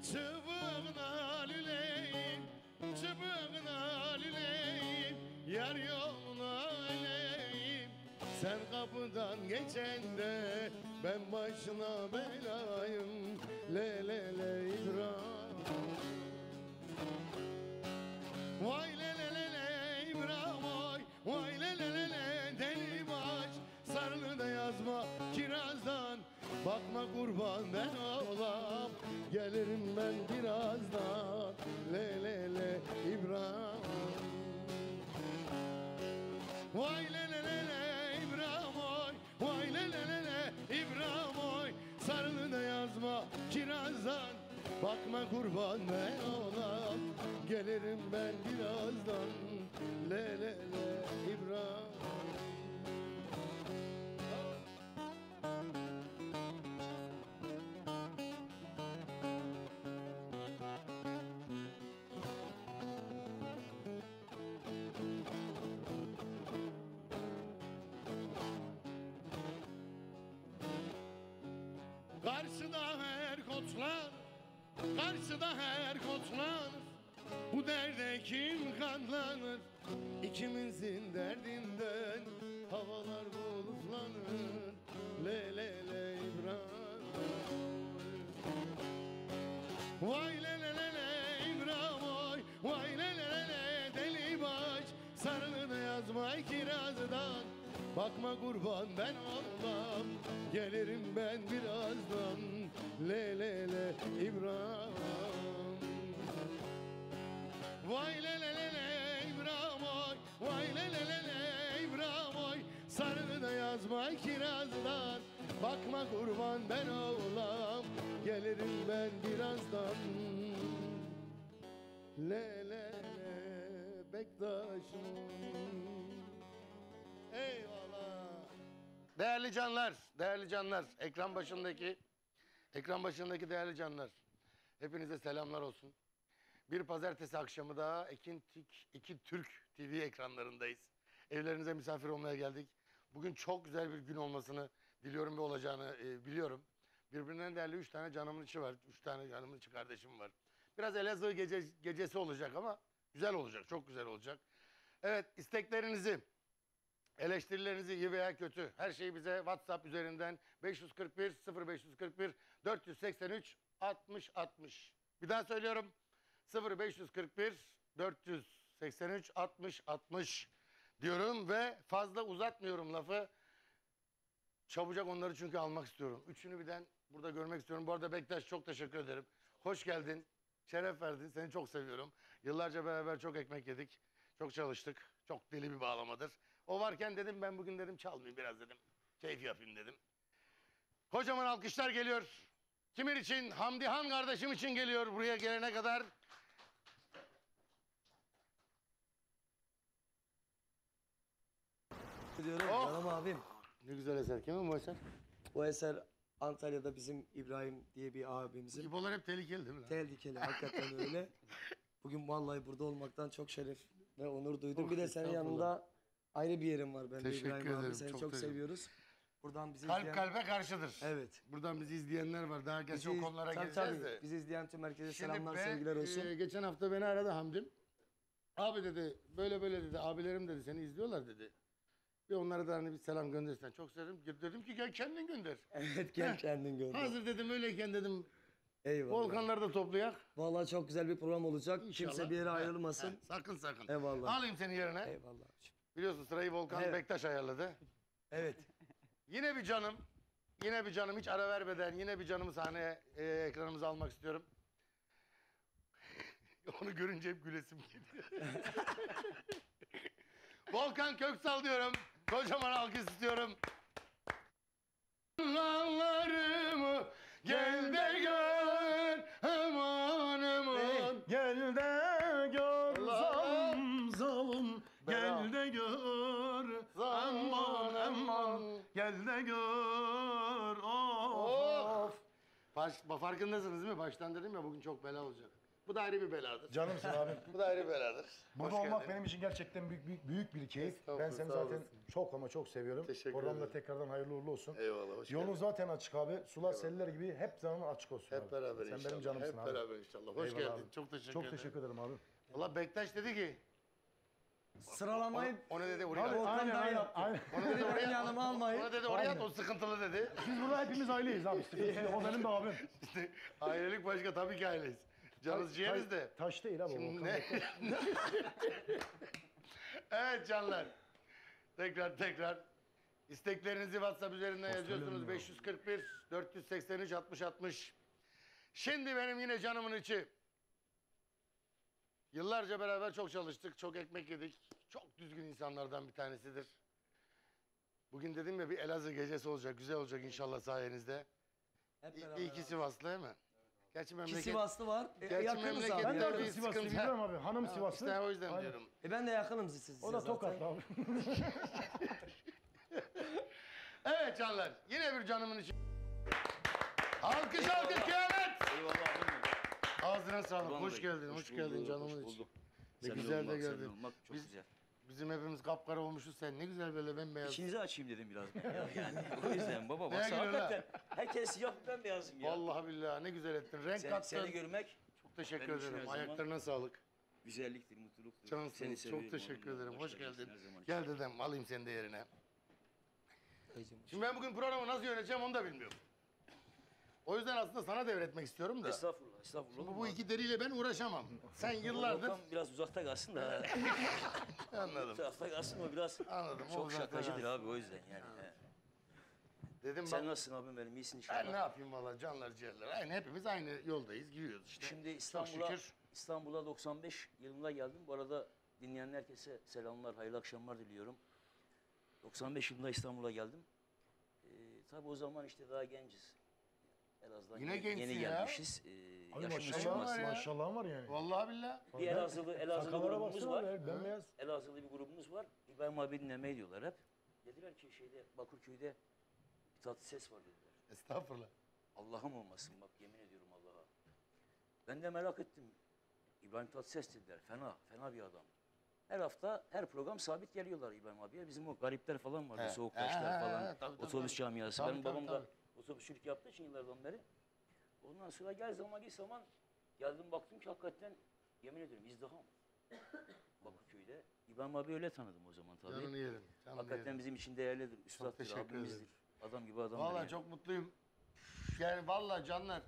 Çıbığına lüleyim, çıbığına lüleyim, yar yoluna eleyim. Sen kapıdan geçende ben başına belayım. Le le le İbrahim. Vay le le le le İbrahim vay. Vay le le le le deli baş. Sarılı da yazma kirazdan. Bakma kurban ben olam. Gelirim ben birazdan. Le le le İbrahim. Vay le le le le İbrahim vay. Vay le le le le İbrahim vay. Sarılı da yazma kirazdan. Bakma kurban ben olam. Gelirim ben birazdan. Le le le İbrahim. Karşıda her kotlar, karşıda her kotlar. Bu derde kim katlanır? İkimizin derdinden havalar bulutlanır. Le le le İbrahim. Vay le le le le İbrahim vay. Vay le le le le deli baş. Sarılı da yazma kirazdan. Bakma kurban ben olmam. Gelirim ben birazdan. Le le le İbrahim. Vay le le le le İbrahim vay. Vay le le le le İbrahim vay. Sarılı da yazma kirazdan. Bakma kurban ben olam. Gelirim ben birazdan. Le le le Bektaşım. Eyvallah. Değerli canlar, değerli canlar, ekran başındaki değerli canlar. Hepinize selamlar olsun. Bir pazartesi akşamı daha iki Türk TV ekranlarındayız. Evlerinize misafir olmaya geldik. Bugün çok güzel bir gün olmasını diliyorum ve olacağını biliyorum. Birbirinden değerli 3 tane canımın içi var. 3 tane canımın içi kardeşim var. Biraz Elazığ gecesi olacak ama güzel olacak, çok güzel olacak. Evet, isteklerinizi, eleştirilerinizi iyi veya kötü her şeyi bize WhatsApp üzerinden 541 0541 483 60 60. Bir daha söylüyorum. 0541 483 60 60 diyorum ve fazla uzatmıyorum lafı. Çabucak onları çünkü almak istiyorum. Üçünü birden burada görmek istiyorum. Bu arada Bektaş çok teşekkür ederim. Hoş geldin. Şeref verdin. Seni çok seviyorum. Yıllarca beraber çok ekmek yedik. Çok çalıştık. Çok deli bir bağlamadır. O varken dedim ben bugün dedim çalmayayım biraz dedim. Keyif yapayım dedim. Kocaman alkışlar geliyor. Kimin için? Hamdihan kardeşim için geliyor buraya gelene kadar. Diyorum Oh! canım abim. Ne güzel eser. Kimin bu eser? O eser Antalya'da bizim İbrahim diye bir abimizin. İbolar hep tehlikeli değil mi lan? Tehlikeli hakikaten öyle. Bugün vallahi burada olmaktan çok şeref ve onur duydum. Bir de senin yanında ayrı bir yerim var. Ben de Teşekkür İbrahim ederim, abi seni çok çok teşekkür. seviyoruz. Buradan bizi Kalp izleyen... kalbe karşıdır. Evet. Buradan bizi izleyenler var. Daha gerçi o konulara tabii, geleceğiz tabii. de. Bizi izleyen tüm herkese Şimdi selamlar, sevgiler olsun. Geçen hafta beni aradı Hamdim. Abi dedi, böyle böyle dedi, abilerim dedi, seni izliyorlar dedi. Bir onlara da hani bir selam göndersen. Çok sevdim. Dedim ki gel kendin gönder. Evet, gel kendin gönder. Hazır dedim öyleyken dedim. Eyvallah. Volkanları da toplayak. Vallahi çok güzel bir program olacak. İnşallah. Kimse bir yere ayrılmasın. Sakın sakın. Eyvallah. Alayım seni yerine. Eyvallah abiciğim. Biliyorsun sırayı Volkan Evet. Bektaş ayarladı. Evet. Yine bir canım hiç ara vermeden yine bir canımı sahneye ekranımıza almak istiyorum. Onu görünce hep gülesim geliyor. Volkan Köksal diyorum. Kocaman alkış istiyorum. Allah'larımı gel de gör aman aman. Gel de gör zalim, zalim gel de gör aman aman. gel de gör Of. Farkındasınız değil mi? Baştan dedim ya bugün çok bela olacak. Bu da ayrı bir beladır. Canımsın abim. Bu da ayrı bir beladır. Burada Hoş olmak geldin. benim için gerçekten büyük bir keyif. Estağfurullah, Ben seni sağ zaten olasın. çok ama çok seviyorum. Teşekkür Oradan da ederim. tekrardan hayırlı uğurlu olsun. Eyvallah, hoş Yolun geldin. zaten açık abi. Sular seller gibi hep zaman açık olsun Hep abi. beraber Sen inşallah. benim canımsın Hep abi. beraber inşallah. Hoş Eyvallah geldin. abi. Çok teşekkür Çok ederim. teşekkür ederim abi. Valla Bektaş dedi ki, Sıralamayı o ne dedi oraya Abi, at. Volkan daha yaptı. aynen. Onu dedi Benim oraya yanıma almayın. Ona dedi oraya at, Aynen. o sıkıntılı dedi. Biz burada hepimiz aileyiz abi. Sıkıntı yok. O benim de abim. İşte ailelik başka, tabii ki aileyiz. Canınız ciğeriz de. Taş değil abi. Şimdi Volkan ne? Evet canlar. Tekrar. İsteklerinizi WhatsApp üzerinden yazıyorsunuz. ya. 541 483 60 60. Şimdi benim yine canımın içi. Yıllarca beraber çok çalıştık, çok ekmek yedik. Çok düzgün insanlardan bir tanesidir. Bugün dedim ya, bir Elazığ gecesi olacak, güzel olacak inşallah sayenizde. Hep beraber. İyi ki Sivaslı değil mi? Gerçi İki memleket... Sivaslı var. Gerçi Yakınız memleket- abi. Ben de Bir artık sıkıntı. Sivaslıyım biliyorum abi. Hanım Sivaslı. İşte o yüzden Aynen. diyorum. Ben de yakınım size O da zaten. Tokatlı abi. Evet canlar, yine bir canımın içi. Alkış kıyamet! Eyvallah abim. Ağzına sağlık, Kurban hoş Bey, geldin, hoş geldin bulduk, canımın hoş içi. bulduk. Ne Seninle güzel de olmak, seninle geldin. olmak çok Biz- güzel. Bizim hepimiz kapkara olmuşuz, sen ne güzel böyle bembeyaz. İçinizi açayım dedim biraz ben ya. Yani o yüzden baba Neye baksana gülüyorsun hakikaten herkes siyah ben beyazım ya. Vallahi billahi ne güzel ettin, renk Seni kattın. görmek Çok teşekkür benim için ederim, her zaman- ayaklarına sağlık. güzelliktir, mutluluktur. Cansın, Seni çok seviyorum teşekkür abim, ederim, başka hoş değilsin geldin. her zaman için. Gel dedem, alayım seni de yerine. Dayıcım. Şimdi ben bugün programı nasıl yöneteceğim onu da bilmiyorum. O yüzden aslında sana devretmek istiyorum da. Estağfurullah, estağfurullah. Şimdi olur bu mu iki deriyle ben uğraşamam. Sen abi? yıllardır... Volkan biraz uzakta kalsın da. Anladım, uzakta kalsın o biraz. anladım. O Çok zaten şakacıdır az. abi o yüzden yani. he. Dedim Sen bak, nasılsın abim benim? İyisin ben ne inşallah. yapayım valla, canlar ciğerler. Aynı, hepimiz aynı yoldayız, gidiyoruz işte. Şimdi Çok şükür. İstanbul'a 95 yılında geldim. Bu arada dinleyen herkese selamlar, hayırlı akşamlar diliyorum. 95 yılında İstanbul'a geldim. Tabii o zaman işte daha genciz. Elazığ'dan Yine gençsin yeni ya. gelmişiz. Abi Yaşımız maşallah çıkmaz. var çıkmaz. ya. Maşallah var yani. Vallahi billahi. Bir Elazığlı Sakallara grubumuz baksana var. abi, bembeyaz. Elazığlı bir grubumuz var. İbrahim abi dinlemeyi diyorlar hep. Dediler ki şeyde Bakırköy'de bir tatlı ses var dediler. Estağfurullah. Allah'ım olmasın bak yemin ediyorum Allah'a. Ben de merak ettim. İbrahim Tatlıses dediler. Fena bir adam. Her hafta, her program sabit geliyorlar İbrahim abiye. Bizim o garipler falan vardı, He. soğuk He, taşlar he, falan. he, tabii, Otobüs tabii. camiası. Tabii, Benim tabii, babam da tabii. otobüsçülük yaptığı için yıllardan beri. Ondan sonra gel zaman geldim baktım ki hakikaten yemin ediyorum izdiham. Bakırköy'de. İbrahim abi öyle tanıdım o zaman tabii. Canını yerim. Canını Hakikaten yerim. bizim için değerlidir. Üstattır, teşekkür abimizdir. ederim. Adam gibi adamdır. Vallahi yani. çok mutluyum. Yani vallahi canlar,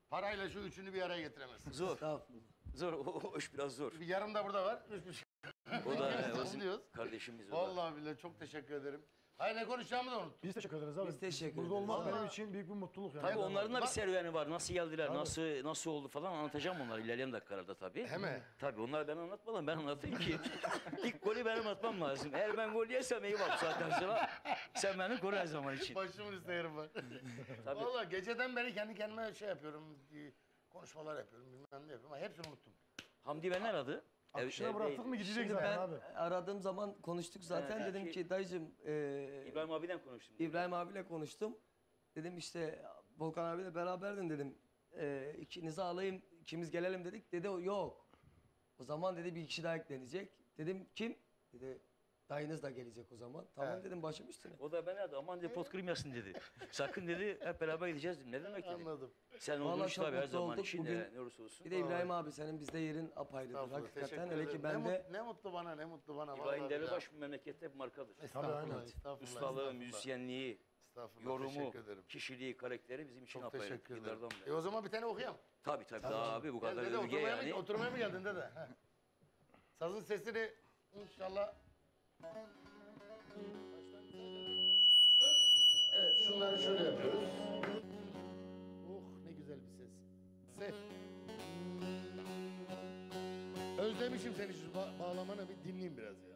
parayla şu üçünü bir araya getiremezsin. Zor. Estağfurullah. Zor. O iş biraz zor. Bir yarım da burada var. 3,5. O da Biz o bizim diyoruz. kardeşimiz o da. Vallahi billahi çok teşekkür ederim. Hayır, ne konuşacağımı da unuttum. Biz teşekkür ederiz abi. Biz teşekkür Burada ederiz. olmak benim Vallahi- için büyük bir mutluluk yani. Tabii onların da bir Bak- serüveni var. Nasıl geldiler, Tabii. nasıl oldu falan anlatacağım onları ilerleyen dakikalarda tabii. He mi? Tabii onları ben anlatmadan ben anlatayım ki ilk golü benim atmam lazım. Eğer ben gol yersem iyi bak zaten sonra sen beni koru her zaman için. Başımın üstüne yerim var. Tabii. Vallahi geceden beri kendi kendime şey yapıyorum. Konuşmalar yapıyorum, bilmem ne yapıyorum ama hepsini unuttum. Hamdi beni aradı. Akışına bıraktık mı gidecek Şimdi zaten ben abi. aradığım zaman konuştuk zaten. Evet, Dedim ki- ki dayıcım İbrahim abiden konuştum. İbrahim abiyle konuştum. Dedim işte Volkan abiyle beraberdin dedim. İkinizi alayım, ikimiz gelelim dedik. Dedi o yok. O zaman dedi bir kişi daha eklenecek. Dedim kim? Dedi dayınız da gelecek o zaman. Tamam Evet. dedim başım üstüne. O da beni aradı. Aman dedi pot kırmayasın dedi. Sakın dedi hep beraber gideceğiz dedim. Ne demek dedi. Anladım. Sen Vallahi olduğun için çok tabii her mutlu zaman olduk. için Bugün ne olursa olsun. Bir de İbrahim abi senin bizde yerin apayrıdır. Estağfurullah, Hakikaten teşekkür hele ederim. ki ben de Ne mutlu bana, ne mutlu bana. İbrahim vallahi Delibaş billahi. bu memlekette bir markadır. Estağfurullah, aynen. estağfurullah, Ustalığı, estağfurullah. müzisyenliği, Estağfurullah, yorumu, teşekkür ederim. kişiliği, karakteri bizim için Çok apayrı. teşekkür ederim. Yıllardan beri. O zaman bir tane okuyalım. Tabii daha abi bu Gel kadar dede, övgü yani. oturmaya mı geldin dede? Heh. Sazın sesini inşallah... Evet, şunları şöyle yapıyoruz. Oh, ne güzel bir ses. Ses. Özlemişim seni, şu bağlamanı bir dinleyeyim biraz ya.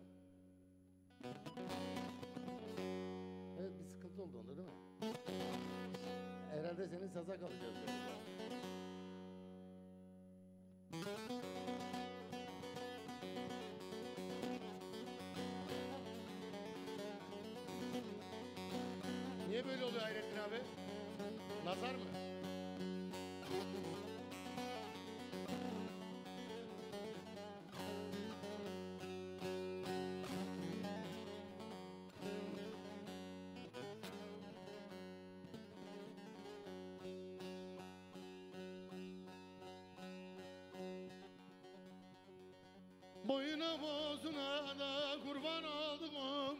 Evet, bir sıkıntı oldu onda değil mi? Herhalde senin saza kalacağız. Niye böyle oluyor Hayrettin abi? Nazar mı? bozuna da kurban oldum.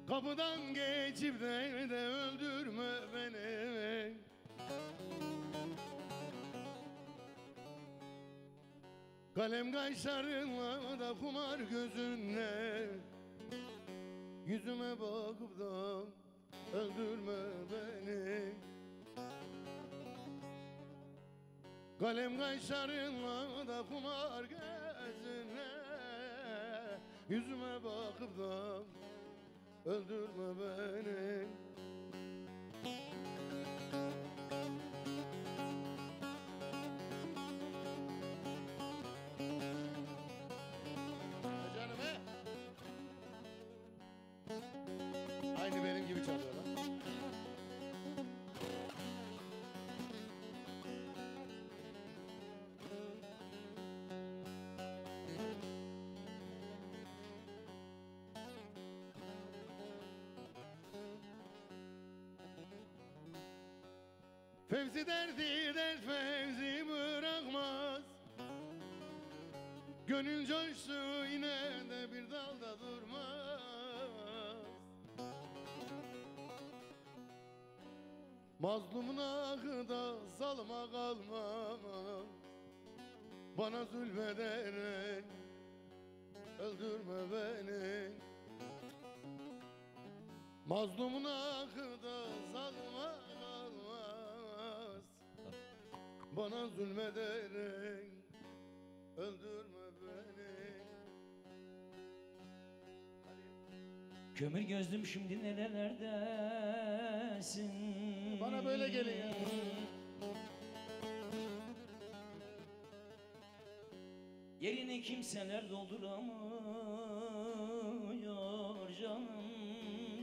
Kapıdan geçip de öldürme beni. Kalem kaşlarınla da kumar gözünle yüzüme bakıp da öldürme beni. Kalem kaşlarınla da kumar gözünle yüzüme bakıp da öldürme beni. Canım he? Aynı benim gibi çalıyor lan. Fevzi derdi dert Fevzi bırakmaz. Gönül coştu yine de bir dalda durmaz. Mazlumun ahı da salma kalmaz. Bana zulmederek öldürme beni. Mazlumun ahı da salma kalmaz. Bana zulmederek öldürme beni. Kömür gözlüm şimdi nerelerdesin? Bana böyle gelin ya. Yerini kimseler dolduramıyor canım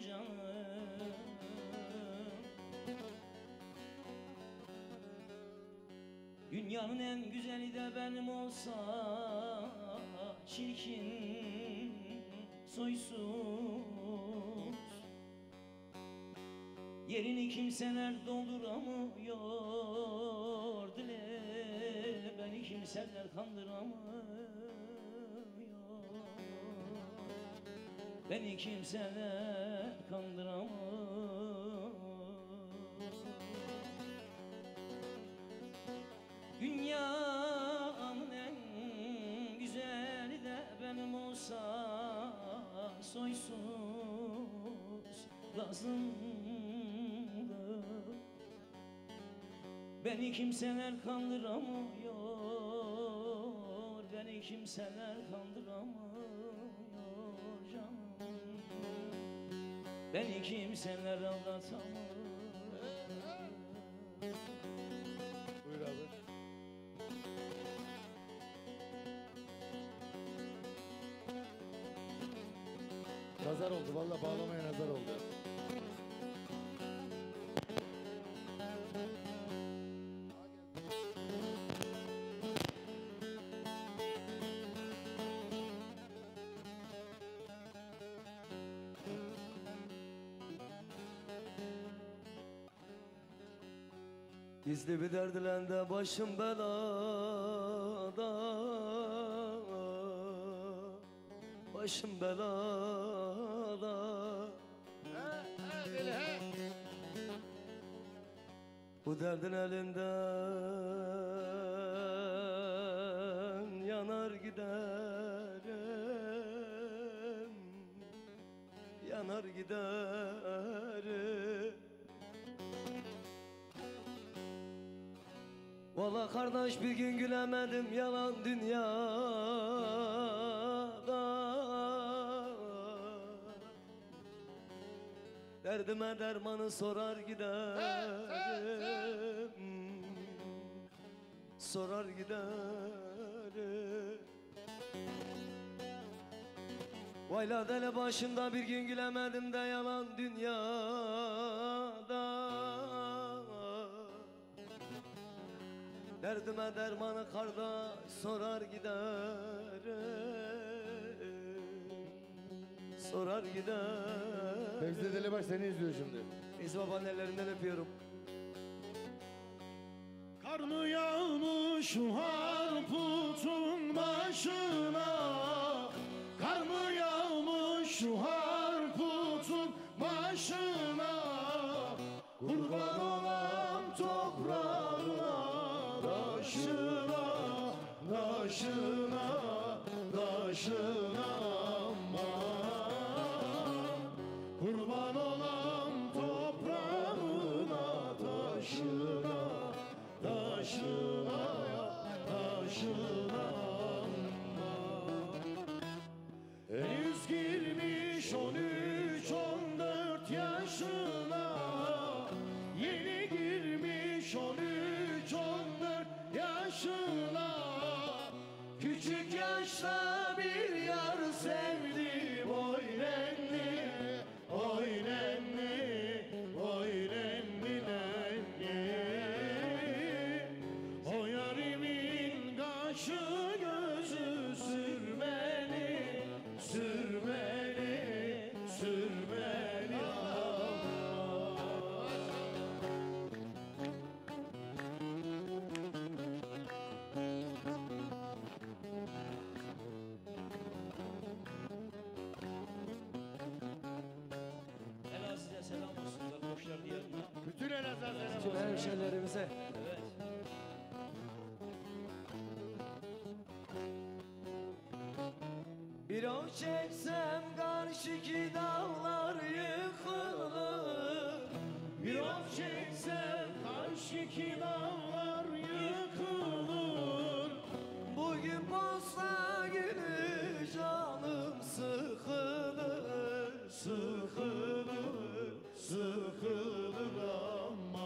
canım. Dünyanın en güzeli de benim olsa çirkin soysuz. Yerini kimseler dolduramıyor dile, beni kimseler kandıramıyor. Beni kimseler kandıramıyor. Dünyanın en güzeli de benim olsa soysuz lazımdı. Beni kimseler kandıramıyor, beni kimseler kandıramıyor canım. Beni kimseler aldatamıyor. Buyur abi. Nazar oldu vallahi, bağlamaya nazar oldu. Gizli bir derdiyle de başım belada, başım belada. Deli he. Bu derdin elinden yanar giderim, yanar giderim. Valla kardeş bir gün gülemedim yalan dünyada. Derdime dermanı sorar giderim, sorar giderim. Vayla dele başımda bir gün gülemedim de yalan dünyada. Derdime dermanı kardeş sorar giderim, sorar giderim. Fevzi Delibaş seni izliyor şimdi. Fevzi babanın ellerinden öpüyorum. Kar mı yağmış şu harputun başına? Kar mı yağmış şu harputun başına? Kurban olan toprağına, taşına, taşına, taşına aman. Kurban olan toprağına, taşına, taşına, taşına aman. Henüz girmiş 13-14 yaşına, yeni girmiş 13-14 yaşına. Küçük yaşta bir yar sevdim, oy nenni, oy nenni, oy nenni nenni. O yarimin kaşı gözü sürmeli, sürmeli, sürmeli aman. Elazığ'a selam olsun. Boşlar diyarına. Bütün Elazığ selam Bütün hemşehrilerimize. Evet. Bir o çeksem karşıki dağlar yıkılır. Bir of çeksem karşıki dağlar yıkılır. Bugün bozsa günü canım sıkılır. Sıkılır, sıkılır aman.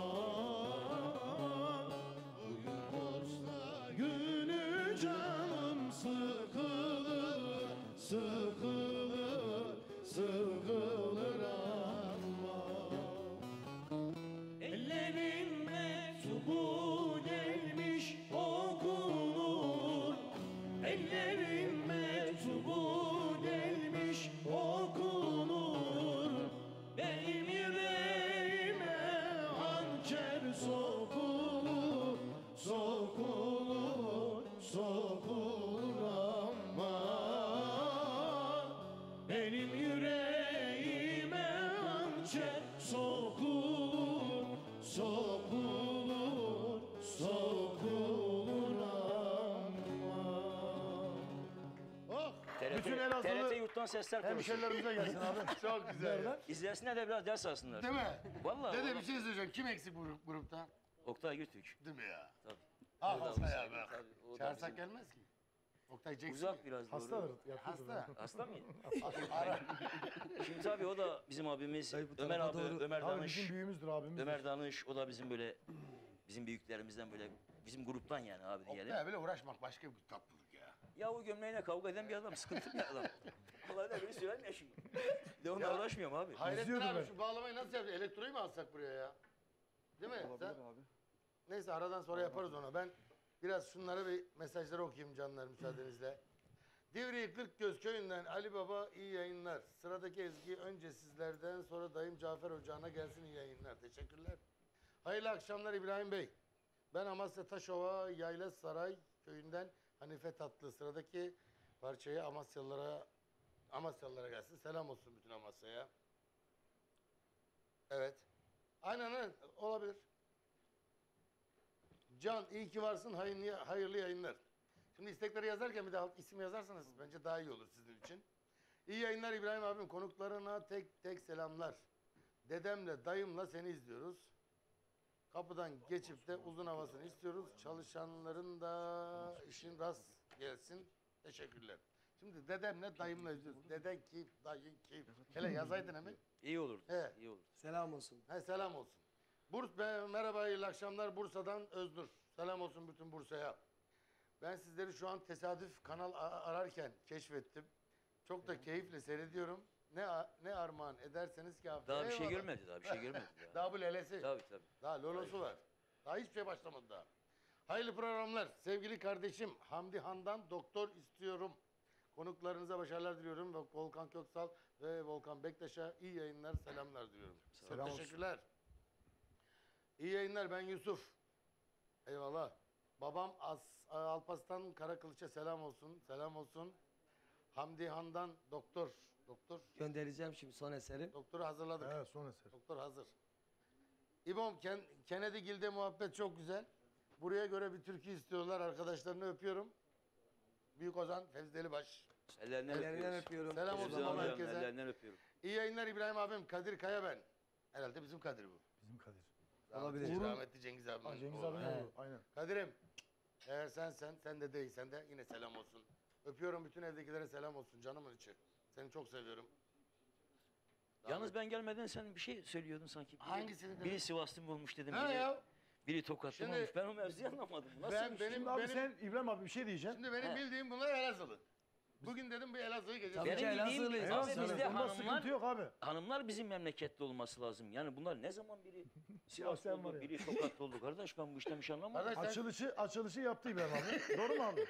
Bugün borçla günü canım sıkılır, sıkılır, sıkılır aman. Ellerin mektubu gelmiş okunur. Ellerin mektubu gelmiş okunur. Benim yüreğime hançer sokulur, sokulur, sokulur aman. Benim yüreğime hançer sokulur, sokulur, sokulur aman. Oh! Bütün Elazığlı TRT yurttan sesler konuşuyor. hemşerilerimize gelsin abi. Çok güzel. ya. İzlesinler de biraz ders alsınlar. Değil mi? Vallahi. Dede vallahi. bir şey söyleyeceğim. Kim eksik bu grupta? Oktay Gürtürk. Değil mi ya? Tabii. Ah O da hasta ya bizim- bak. tabii, o da Çağırsak bizim- gelmez ki. Oktay Jackson. Uzak biraz doğru. Hastadır. yatıyordur. Hasta. Hasta mı? Ara. Şimdi tabii o da bizim abimiz. Dayı bu Ömer tarafa abi, doğru. Ömer Abi Danış. bizim büyüğümüzdür abimiz. Ömer Danış o da bizim böyle bizim büyüklerimizden böyle bizim gruptan yani abi diyelim. Oktay'a böyle uğraşmak başka bir tatlılık ya. Ya o gömleğine kavga eden bir adam, sıkıntılı bir adam. Vallahi da biri söyler mi ya şimdi? De onunla uğraşmıyorum abi. Hayrettin İzliyordum abi ben. şu bağlamayı nasıl yapacağız? Elektroyu mu alsak buraya ya? Değil mi? Olabilir Sen- abi. Neyse aradan sonra yaparız onu. Ben biraz şunları bir mesajları okuyayım canlar müsaadenizle. Divriği Kırkgöz köyünden Ali Baba iyi yayınlar. Sıradaki ezgi önce sizlerden sonra dayım Cafer Ocağı'na gelsin iyi yayınlar. Teşekkürler. Hayırlı akşamlar İbrahim Bey. Ben Amasya Taşova Yayla Saray köyünden Hanife Tatlı. Sıradaki parçayı Amasyalılara gelsin. Selam olsun bütün Amasya'ya. Evet. Aynen olabilir. Can iyi ki varsın hayırlı yayınlar. Şimdi istekleri yazarken bir de alt isim yazarsanız bence daha iyi olur sizin için. İyi yayınlar İbrahim abim. Konuklarına tek tek selamlar. Dedemle dayımla seni izliyoruz. Kapıdan geçip de uzun havasını istiyoruz. Çalışanların da işin rast gelsin. Teşekkürler. Şimdi dedemle dayımla izliyoruz. Deden kim, dayın kim? Hele yazaydın hemen. İyi olur. He. İyi olur. Selam olsun. He, selam olsun. Merhaba, hayırlı akşamlar. Bursa'dan Öznur. Selam olsun bütün Bursa'ya. Ben sizleri şu an tesadüf kanal ararken keşfettim. Çok da keyifle seyrediyorum. Ne armağan ederseniz ki abi. Daha bir şey Eyvallah. görmedi daha bir şey görmedi daha. Daha bu lelesi. Tabii tabii. Daha lolosu var. Daha hiçbir şey başlamadı daha. Hayırlı programlar. Sevgili kardeşim Hamdi Han'dan doktor istiyorum. Konuklarınıza başarılar diliyorum. Volkan Köksal ve Volkan Bektaş'a iyi yayınlar, selamlar diliyorum. Selam olsun. Teşekkürler. İyi yayınlar, ben Yusuf. Eyvallah. Babam Alparslan Karakılıç'a selam olsun. Selam olsun. Hamdi Han'dan doktor. Göndereceğim şimdi son eserim. Doktoru hazırladık. Evet son eser. Doktor hazır. İbom Kennedy'gilde muhabbet çok güzel. Buraya göre bir türkü istiyorlar. Arkadaşlarını öpüyorum. Büyük Ozan Fevzi Delibaş. Ellerinden öpüyorum. Selam olsun Fevzi baba amcam, herkese. ellerinden öpüyorum. İyi yayınlar İbrahim abim. Kadir Kaya ben. Herhalde bizim Kadir bu. Bizim Kadir. Olabilir. Rahmetli, rahmetli Cengiz abim. Ha, Cengiz abinin Evet. oğlu. Aynen. Kadir'im eğer sen de değilsen de yine selam olsun. Öpüyorum bütün evdekilere selam olsun canımın içi. Seni çok seviyorum. Yalnız ben gelmeden sen bir şey söylüyordun sanki. Hangisini dedim? Biri Sivaslı mı olmuş dedim. Ha biri, ya. biri Tokatlı Şimdi- mı olmuş. Ben o mevzuyu anlamadım. Nasıl Ben benim Şimdi abi sen İbrahim abi bir şey diyeceksin. şimdi benim He. bildiğim bunlar Elazığlı. Bugün dedim bir Elazığ'ı gecesi. Tabii ki Benim bildiğim Elazığlıyız. gibi- Eyvallah Abi sana. bizde Onda sıkıntı hanımlar, yok abi. hanımlar bizim memleketli olması lazım. Yani bunlar ne zaman biri Sivaslı sen var oldu, ya. biri Tokatlı oldu. Kardeş ben bu işten bir şey anlamadım. Kardeş sen Açılışı yaptı İbrahim abi. Doğru mu abi?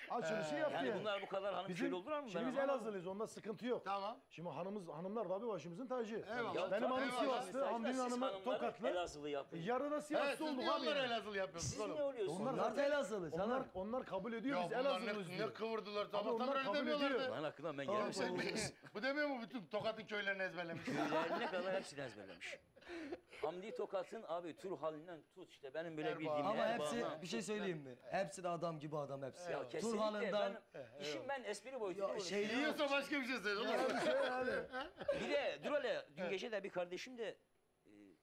Açılışı yaptı Yani yani. bunlar bu kadar hanım köylü oldular mı? Şimdi Ben biz anlamadım. Elazığlıyız onda sıkıntı yok. tamam. Şimdi hanımlar da abi başımızın tacı. Eyvallah. Ya Benim tabii, hanım eyvallah. Sivaslı, Siz Hamdi'nin hanımı hanımları Tokatlı. Elazığlı yapın. Yarı da Evet, Sivaslı siz olduk niye abi. onları yani. Elazığlı yapıyorsunuz Siz oğlum? ne oluyorsunuz? Onlar da Elazığlı canım. Onlar kabul ediyor Ya biz bunlar Elazığlıyız ne diyor. kıvırdılar. Abi Sabahtan onlar öyle kabul demiyorlardı. ediyor. Lan aklına ben Tamam, gelmişim. Bu demiyor mu bütün Tokat'ın köylerini ezberlemiş? Köylerine kadar hepsini ezberlemiş. Hamdi Tokat'ın abi tur halinden tut işte benim böyle Erbağ. bildiğim Ama hepsi Erbağ'ına. bir şey söyleyeyim mi? Hepsi de adam gibi adam hepsi. Ya kesinlikle Turhal'ından işim ben espri boyutunda Ya konuşuyorum. şey- Yiyorsa başka bir şey söyle oğlum. Bir de dur hele dün gece de bir kardeşim de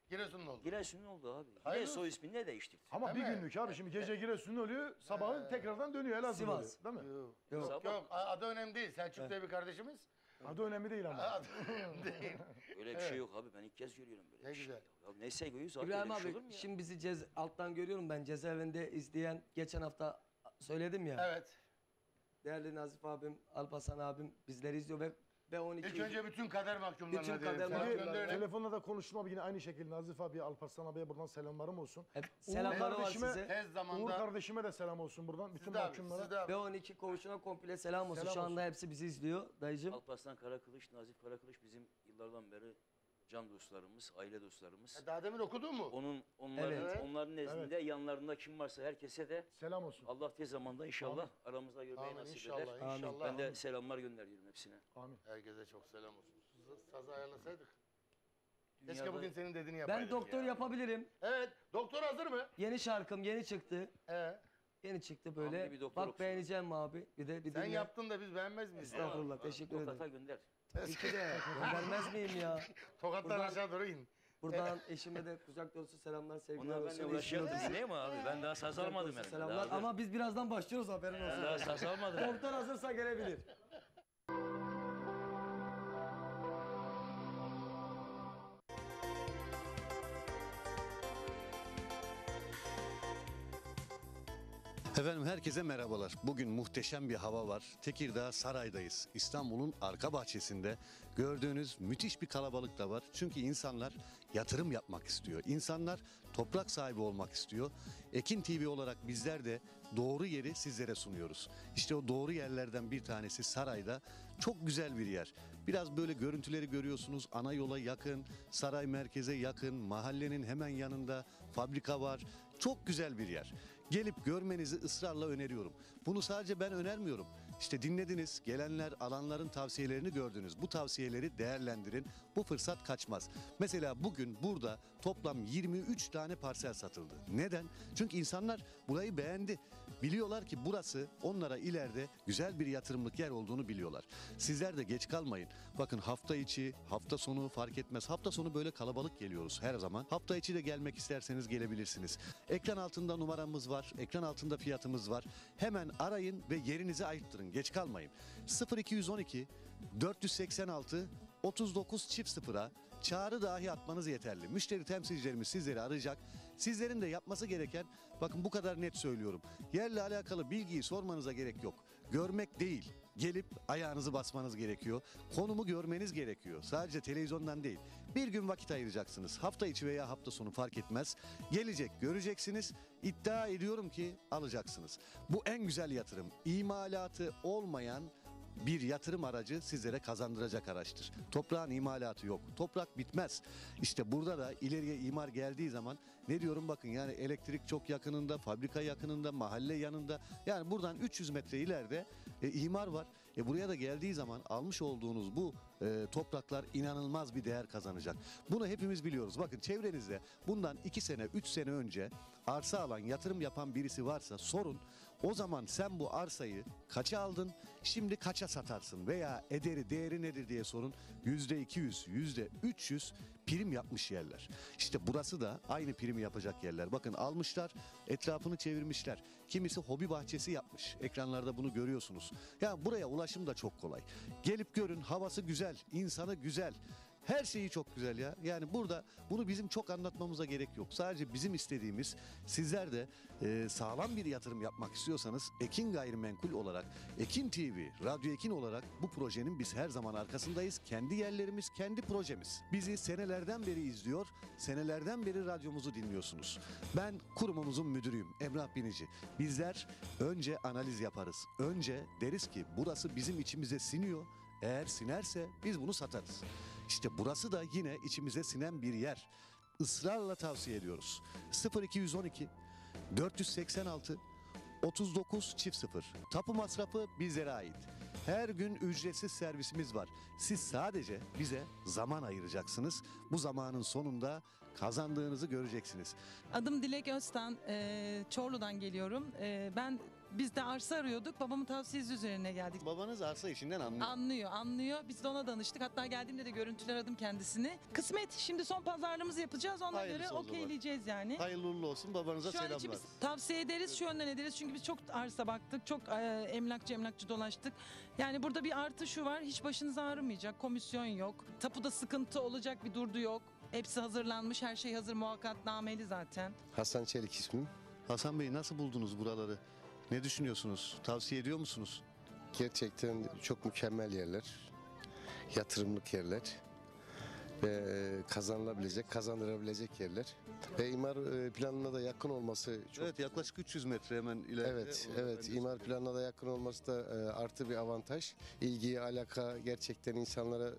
Giresunlu oldu. Giresunlu oldu abi. Bir de Hayırlı soy ismini de değiştirdi. Ama bir Değil mi? günlük abi şimdi gece Giresunlu oluyor, sabahı tekrardan dönüyor Elazığ oluyor. Sivas. Değil mi? Yok. Yok. Yok yok adı önemli değil. Selçuk diye bir kardeşimiz. Adı önemli değil ama. Adı önemli değil. Öyle bir şey yok abi ben ilk kez görüyorum böyle Ne bir şey. güzel. Ya neyse göğüs abi İbrahim öyle bir şey abi olur mu ya? şimdi bizi alttan görüyorum ben cezaevinde izleyen geçen hafta söyledim ya. Evet. Değerli Nazif abim, Alparslan abim bizleri izliyor ve 12 İlk önce bütün kader mahkumlarına Bütün diyelim. kader Selam mahkumlarına. gönderelim. Telefonla da konuştum abi yine aynı şekilde Nazif abi, Alparslan abiye buradan selamlarım olsun. hep selamları var kardeşime- size. Tez Uğur zamanda kardeşime de selam olsun buradan. Bütün sizde abi, mahkumlara. sizde abi. Ve 12 koğuşuna komple selam olsun. Selam Şu anda olsun. hepsi bizi izliyor dayıcım. Alparslan Karakılıç, Nazif Karakılıç bizim yıllardan beri can dostlarımız, aile dostlarımız. Daha demin okudun mu? Onların Evet. onların nezdinde yanlarında kim varsa herkese de Selam olsun. Allah tez zamanda inşallah aramızda görmeyi Amin nasip inşallah eder. Amin. inşallah. Ben de selamlar gönderiyorum hepsine. Amin. Herkese çok selam olsun. Sazı ayarlasaydık. Keşke Dünyada- bugün senin dediğini yapaydık Ben doktor ya. yapabilirim. Evet. Doktor hazır mı? Yeni şarkım yeni çıktı. Yeni çıktı böyle. Hamdi bir doktor Bak okusun. beğeneceğim mi abi? Bir de bir Sen dinle. yaptın da biz beğenmez miyiz? ya? Estağfurullah teşekkür ederim. Tokat'a gönder. İyi ki de göndermez miyim ya? Tokattan Buradan- aşağı doğru in. Buradan eşime de kucak dolusu selamlar sevgiler Onlar olsun. benimle uğraşıyordu Eşime de değil mi abi? Ben daha saz kucak almadım dolusu elimde. selamlar. Daha dur. Ama biz birazdan başlıyoruz haberin Ben olsun. daha saz almadım. Doktor hazırsa gelebilir. Efendim herkese merhabalar. Bugün muhteşem bir hava var. Tekirdağ Saray'dayız. İstanbul'un arka bahçesinde gördüğünüz müthiş bir kalabalık da var. Çünkü insanlar yatırım yapmak istiyor. İnsanlar toprak sahibi olmak istiyor. Ekin TV olarak bizler de doğru yeri sizlere sunuyoruz. İşte o doğru yerlerden bir tanesi Saray'da. Çok güzel bir yer. Biraz böyle görüntüleri görüyorsunuz. Ana yola yakın, saray merkeze yakın, mahallenin hemen yanında fabrika var. Çok güzel bir yer. Gelip görmenizi ısrarla öneriyorum. Bunu sadece ben önermiyorum. İşte dinlediniz, gelenler, alanların tavsiyelerini gördünüz. Bu tavsiyeleri değerlendirin. Bu fırsat kaçmaz. Mesela bugün burada toplam 23 tane parsel satıldı. Neden? Çünkü insanlar burayı beğendi. Biliyorlar ki burası onlara ileride güzel bir yatırımlık yer olduğunu biliyorlar. Sizler de geç kalmayın. Bakın hafta içi, hafta sonu fark etmez. Hafta sonu böyle kalabalık geliyoruz her zaman. Hafta içi de gelmek isterseniz gelebilirsiniz. Ekran altında numaramız var. Ekran altında fiyatımız var. Hemen arayın ve yerinizi ayırttırın. Geç kalmayın. 0212 486 39 çift sıfıra çağrı dahi atmanız yeterli. Müşteri temsilcilerimiz sizleri arayacak. Sizlerin de yapması gereken, bakın bu kadar net söylüyorum. Yerle alakalı bilgiyi sormanıza gerek yok. Görmek değil, gelip ayağınızı basmanız gerekiyor. Konumu görmeniz gerekiyor. Sadece televizyondan değil. Bir gün vakit ayıracaksınız. Hafta içi veya hafta sonu fark etmez. Gelecek, göreceksiniz. İddia ediyorum ki alacaksınız. Bu en güzel yatırım. İmalatı olmayan bir yatırım aracı sizlere kazandıracak araçtır. Toprağın imalatı yok. Toprak bitmez. İşte burada da ileriye imar geldiği zaman ne diyorum bakın, yani elektrik çok yakınında, fabrika yakınında, mahalle yanında. Yani buradan 300 metre ileride imar var. Buraya da geldiği zaman almış olduğunuz bu topraklar inanılmaz bir değer kazanacak. Bunu hepimiz biliyoruz. Bakın çevrenizde bundan 2 sene, 3 sene önce arsa alan, yatırım yapan birisi varsa sorun. O zaman sen bu arsayı kaça aldın, şimdi kaça satarsın veya değeri nedir diye sorun. %200, %300 prim yapmış yerler. İşte burası da aynı primi yapacak yerler. Bakın almışlar, etrafını çevirmişler. Kimisi hobi bahçesi yapmış. Ekranlarda bunu görüyorsunuz. Ya buraya ulaşım da çok kolay. Gelip görün, havası güzel, insanı güzel. Her şeyi çok güzel ya. Yani burada bunu bizim çok anlatmamıza gerek yok. Sadece bizim istediğimiz, sizler de sağlam bir yatırım yapmak istiyorsanız Ekin Gayrimenkul olarak, Ekin TV, Radyo Ekin olarak bu projenin biz her zaman arkasındayız. Kendi yerlerimiz, kendi projemiz. Bizi senelerden beri izliyor, senelerden beri radyomuzu dinliyorsunuz. Ben kurumumuzun müdürüyüm, Emrah Binici. Bizler önce analiz yaparız. Önce deriz ki burası bizim içimize siniyor. Eğer sinerse biz bunu satarız. İşte burası da yine içimize sinen bir yer. Israrla tavsiye ediyoruz. 0212 486 3900. Tapu masrafı bizlere ait. Her gün ücretsiz servisimiz var. Siz sadece bize zaman ayıracaksınız. Bu zamanın sonunda kazandığınızı göreceksiniz. Adım Dilek Öztan, Çorlu'dan geliyorum. Biz de arsa arıyorduk. Babamın tavsiyesi üzerine geldik. Babanız arsa işinden anlıyor. Anlıyor. Biz de ona danıştık. Hatta geldiğimde de görüntüler aradım kendisini. Kısmet. Şimdi son pazarlığımızı yapacağız. Ona Hayırlısı göre o zaman. okeyleyeceğiz yani. Hayırlı uğurlu olsun, babanıza Şu an selamlar. için biz tavsiye ederiz, şu yönden ederiz. Çünkü biz çok arsa baktık, çok emlakçı dolaştık. Yani burada bir artı şu var, hiç başınız ağrımayacak, komisyon yok. Tapuda sıkıntı olacak bir durdu yok. Hepsi hazırlanmış, her şey hazır, muvakkatnameli zaten. Hasan Çelik ismim. Hasan Bey, nasıl buldunuz buraları? Ne düşünüyorsunuz? Tavsiye ediyor musunuz? Gerçekten çok mükemmel yerler. Yatırımlık yerler. Ve kazanılabilecek, kazandırabilecek yerler. Ve imar planına da yakın olması çok... Evet, yaklaşık 300 metre hemen ileride. Evet, evet. İmar planına da yakın olması da artı bir avantaj. İlgi, alaka, gerçekten insanlara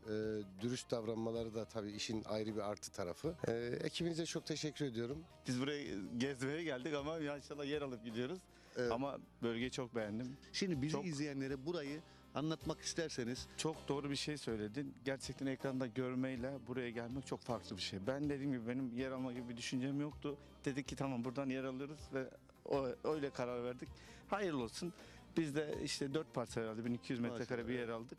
dürüst davranmaları da tabii işin ayrı bir artı tarafı. Ekibinize çok teşekkür ediyorum. Biz buraya gezmeye geldik ama inşallah yer alıp gidiyoruz. Evet. Ama bölgeyi çok beğendim. Şimdi bizi Çok- izleyenlere burayı anlatmak isterseniz. Çok doğru bir şey söyledin. Gerçekten ekranda görmeyle buraya gelmek çok farklı bir şey. Ben dediğim gibi benim yer alma gibi bir düşüncem yoktu. Dedik ki tamam buradan yer alırız ve öyle karar verdik. Hayırlı olsun. Biz de işte 4 parsel herhalde 1200 metrekare bir yer aldık.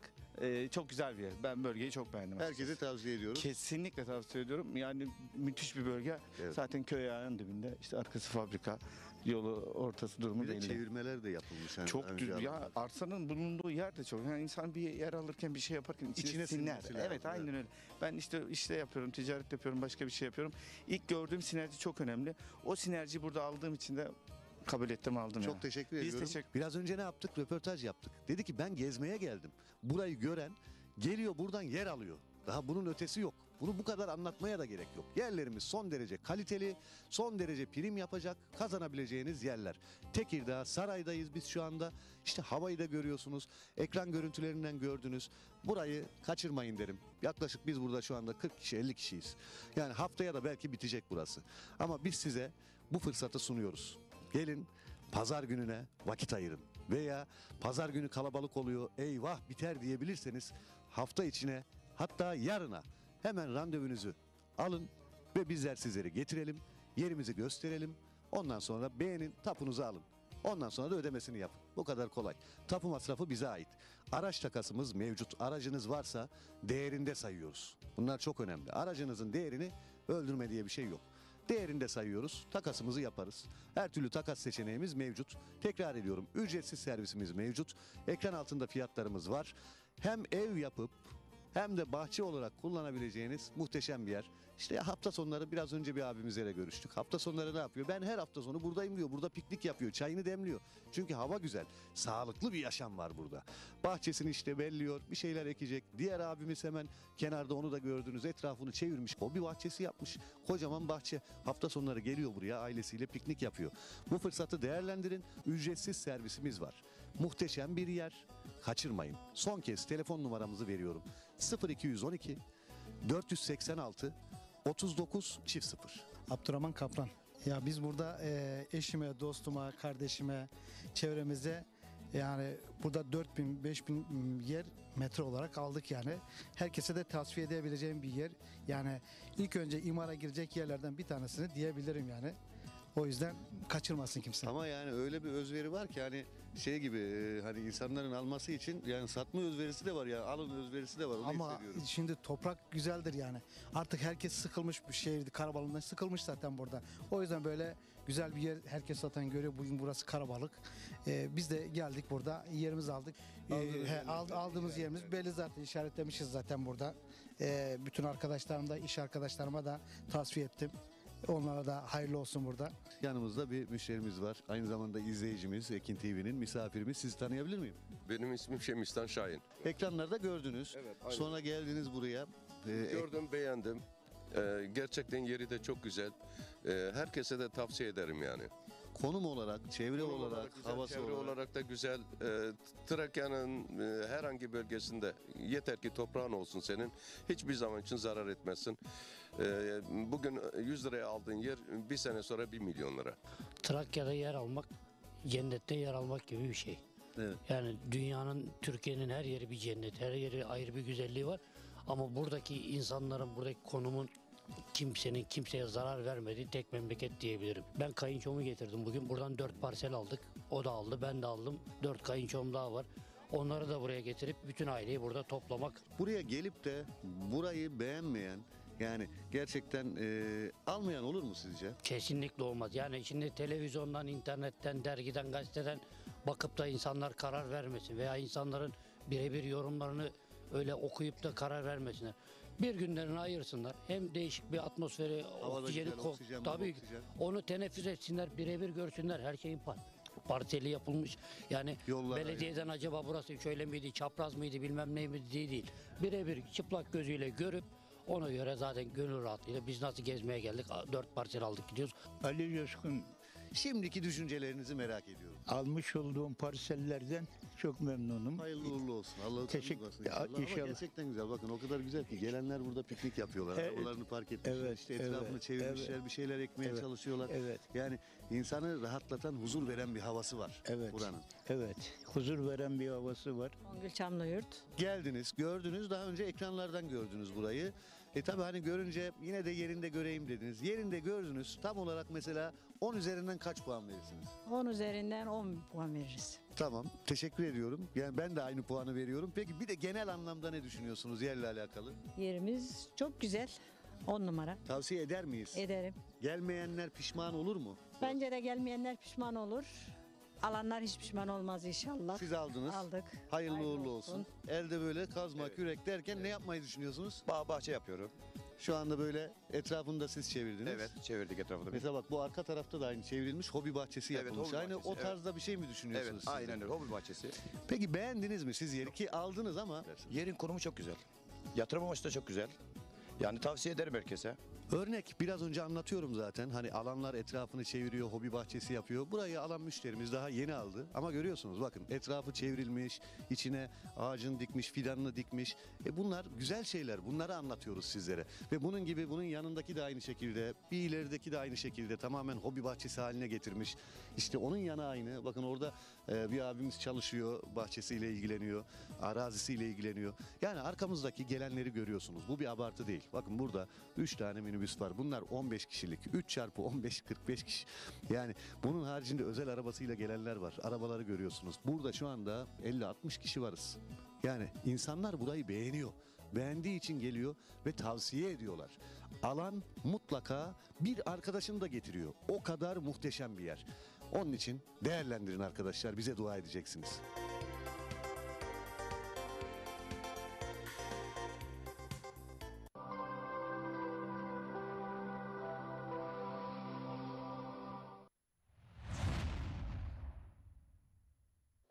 Çok güzel bir yer. Ben bölgeyi çok beğendim. Herkese açıkçası. tavsiye ediyoruz. Kesinlikle tavsiye ediyorum. Yani müthiş bir bölge. Evet. Zaten köy ayağının dibinde. İşte arkası fabrika, yolu ortası durumu Bir de belli. çevirmeler de yapılmış. Yani Çok önce ya alanlar. arsanın bulunduğu yer de çok. Yani insan bir yer alırken bir şey yaparken içine İçine siner. sinmesi lazım, Evet aynen öyle. Ben işte yapıyorum, ticaret yapıyorum, başka bir şey yapıyorum. İlk gördüğüm sinerji çok önemli. O sinerjiyi burada aldığım için de kabul ettim, aldım. Çok yani. teşekkür Biz ediyorum. teşekkür- Biraz önce ne yaptık? Röportaj yaptık. Dedi ki ben gezmeye geldim. Burayı gören geliyor, buradan yer alıyor. Daha bunun ötesi yok. Bunu bu kadar anlatmaya da gerek yok. Yerlerimiz son derece kaliteli, son derece prim yapacak, kazanabileceğiniz yerler. Tekirdağ, Saray'dayız biz şu anda. İşte havayı da görüyorsunuz. Ekran görüntülerinden gördünüz. Burayı kaçırmayın derim. Yaklaşık biz burada şu anda 40 kişi, 50 kişiyiz. Yani haftaya da belki bitecek burası. Ama biz size bu fırsatı sunuyoruz. Gelin, pazar gününe vakit ayırın. Veya pazar günü kalabalık oluyor, eyvah biter diyebilirseniz hafta içine, hatta yarına hemen randevunuzu alın ve bizler sizleri getirelim, yerimizi gösterelim. Ondan sonra beğenin, tapunuzu alın. Ondan sonra da ödemesini yapın. Bu kadar kolay. Tapu masrafı bize ait. Araç takasımız mevcut. Aracınız varsa değerinde sayıyoruz. Bunlar çok önemli. Aracınızın değerini öldürme diye bir şey yok. Değerinde sayıyoruz, takasımızı yaparız. Her türlü takas seçeneğimiz mevcut. Tekrar ediyorum, ücretsiz servisimiz mevcut. Ekran altında fiyatlarımız var. Hem ev yapıp hem de bahçe olarak kullanabileceğiniz muhteşem bir yer. İşte hafta sonları biraz önce bir abimizle görüştük. Hafta sonları ne yapıyor? Ben her hafta sonu buradayım diyor. Burada piknik yapıyor, çayını demliyor. Çünkü hava güzel. Sağlıklı bir yaşam var burada. Bahçesini işte belliyor, bir şeyler ekecek. Diğer abimiz hemen kenarda, onu da gördünüz, etrafını çevirmiş. Hobi bahçesi yapmış. Kocaman bahçe. Hafta sonları geliyor buraya, ailesiyle piknik yapıyor. Bu fırsatı değerlendirin. Ücretsiz servisimiz var. Muhteşem bir yer. Kaçırmayın. Son kez telefon numaramızı veriyorum. 0212 486 3900. Abdurrahman Kaplan. Ya biz burada eşime, dostuma, kardeşime, çevremize yani burada 4000-5000 yer metre olarak aldık yani. Herkese de tavsiye edebileceğim bir yer. Yani ilk önce imara girecek yerlerden bir tanesini diyebilirim yani. O yüzden kaçırmasın kimse. Ama yani öyle bir özveri var ki hani şey gibi hani insanların alması için yani satma özverisi de var ya alın özverisi de var onu Ama hissediyorum. şimdi toprak güzeldir yani. Artık herkes sıkılmış bir şehirdi. Karabalık'tan sıkılmış zaten burada. O yüzden böyle güzel bir yer herkes zaten görüyor. Bugün burası Karabalık. Biz de geldik burada. Yerimizi aldık. Aldığımız yerimiz belli zaten. İşaretlemişiz zaten burada. Bütün arkadaşlarım da, iş arkadaşlarıma da tavsiye ettim. Onlara da hayırlı olsun burada. Yanımızda bir müşterimiz var. Aynı zamanda izleyicimiz, Ekin TV'nin misafirimiz. Sizi tanıyabilir miyim? Benim ismim Şemistan Şahin. Ekranlarda gördünüz. Evet, aynen. Sonra geldiniz buraya. Gördüm, beğendim. Gerçekten yeri de çok güzel. Herkese de tavsiye ederim yani. Konum olarak, çevre olarak, güzel, havası çevre olarak da güzel. Trakya'nın herhangi bölgesinde yeter ki toprağın olsun senin. Hiçbir zaman için zarar etmezsin. Bugün 100 liraya aldığın yer bir sene sonra 1 milyon lira. Trakya'da yer almak, cennette yer almak gibi bir şey. Evet. Yani dünyanın, Türkiye'nin her yeri bir cennet, her yeri ayrı bir güzelliği var. Ama buradaki insanların, buradaki konumun kimsenin kimseye zarar vermediği tek memleket diyebilirim. Ben kayınçomu getirdim bugün. Buradan 4 parsel aldık. O da aldı, ben de aldım. 4 kayınçom daha var. Onları da buraya getirip bütün aileyi burada toplamak. Buraya gelip de burayı beğenmeyen yani gerçekten almayan olur mu sizce? Kesinlikle olmaz. Yani şimdi televizyondan, internetten, dergiden, gazeteden bakıp da insanlar karar vermesin veya insanların birebir yorumlarını öyle okuyup da karar vermesinler. Bir günlerini ayırsınlar. Hem değişik bir atmosferi, oksijeni, güzel, oksijen, tabii oksijen. onu teneffüs etsinler, birebir görsünler. Her şeyin parseli yapılmış. Yani Yollar belediyeden acaba burası şöyle miydi, çapraz mıydı, bilmem ne miydi değil. Birebir çıplak gözüyle görüp ona göre zaten gönül rahatlığıyla biz nasıl gezmeye geldik, 4 parsel aldık gidiyoruz. Ali Coşkun, Şimdiki düşüncelerinizi merak ediyorum. almış olduğum parsellerden çok memnunum. Hayırlı uğurlu olsun. Allah'a Teşekkür- tutmasın inşallah. Ama İnşallah. gerçekten güzel. Bakın o kadar güzel ki gelenler burada piknik yapıyorlar. Evet. Arabalarını park etmişler. Evet, işte etrafını evet, çevirmişler. evet. Bir şeyler ekmeye Evet, çalışıyorlar. evet. Yani insanı rahatlatan, huzur veren bir havası var Evet. buranın. Evet, huzur veren bir havası var. Songül Çamlıyurt. Geldiniz, gördünüz. Daha önce ekranlardan gördünüz burayı. Tabii hani görünce yine de yerinde göreyim dediniz. Yerinde gördünüz. Tam olarak mesela 10 üzerinden kaç puan verirsiniz? 10 üzerinden 10 puan veririz. Tamam. Teşekkür ediyorum. Yani ben de aynı puanı veriyorum. Peki bir de genel anlamda ne düşünüyorsunuz yerle alakalı? Yerimiz çok güzel. 10 numara. Tavsiye eder miyiz? Ederim. Gelmeyenler pişman olur mu? Bence de gelmeyenler pişman olur. Alanlar hiç pişman olmaz inşallah. Siz aldınız. Aldık. Hayırlı uğurlu olsun. Elde böyle kazma, kürek derken ne yapmayı düşünüyorsunuz? Bahçe yapıyorum. Şu anda böyle etrafında siz çevirdiniz. Evet, çevirdik etrafında. Mesela bak bu arka tarafta da aynı çevrilmiş hobi bahçesi Evet, yapılmış. hobi Aynı bahçesi, o evet. tarzda bir şey mi düşünüyorsunuz Evet, siz de? aynen öyle. Hobi bahçesi. Peki beğendiniz mi siz yeri ki aldınız ama? Yerin konumu çok güzel. Yatırım amaçlı da çok güzel. Yani tavsiye ederim herkese. Örnek biraz önce anlatıyorum zaten. Hani alanlar etrafını çeviriyor, hobi bahçesi yapıyor. Burayı alan müşterimiz daha yeni aldı. Ama görüyorsunuz bakın etrafı çevrilmiş, içine ağacını dikmiş, fidanını dikmiş. Bunlar güzel şeyler. Bunları anlatıyoruz sizlere. Ve bunun gibi bunun yanındaki de aynı şekilde, bir ilerideki de aynı şekilde tamamen hobi bahçesi haline getirmiş. İşte onun yanı aynı. Bakın orada bir abimiz çalışıyor, bahçesiyle ilgileniyor, arazisiyle ilgileniyor. Yani arkamızdaki gelenleri görüyorsunuz. Bu bir abartı değil. Bakın burada 3 tane minibüs var. Bunlar 15 kişilik. 3 çarpı 15 45 kişi. Yani bunun haricinde özel arabasıyla gelenler var. Arabaları görüyorsunuz. Burada şu anda 50-60 kişi varız. Yani insanlar burayı beğeniyor. Beğendiği için geliyor ve tavsiye ediyorlar. Alan mutlaka bir arkadaşını da getiriyor. O kadar muhteşem bir yer. Onun için değerlendirin arkadaşlar. Bize dua edeceksiniz.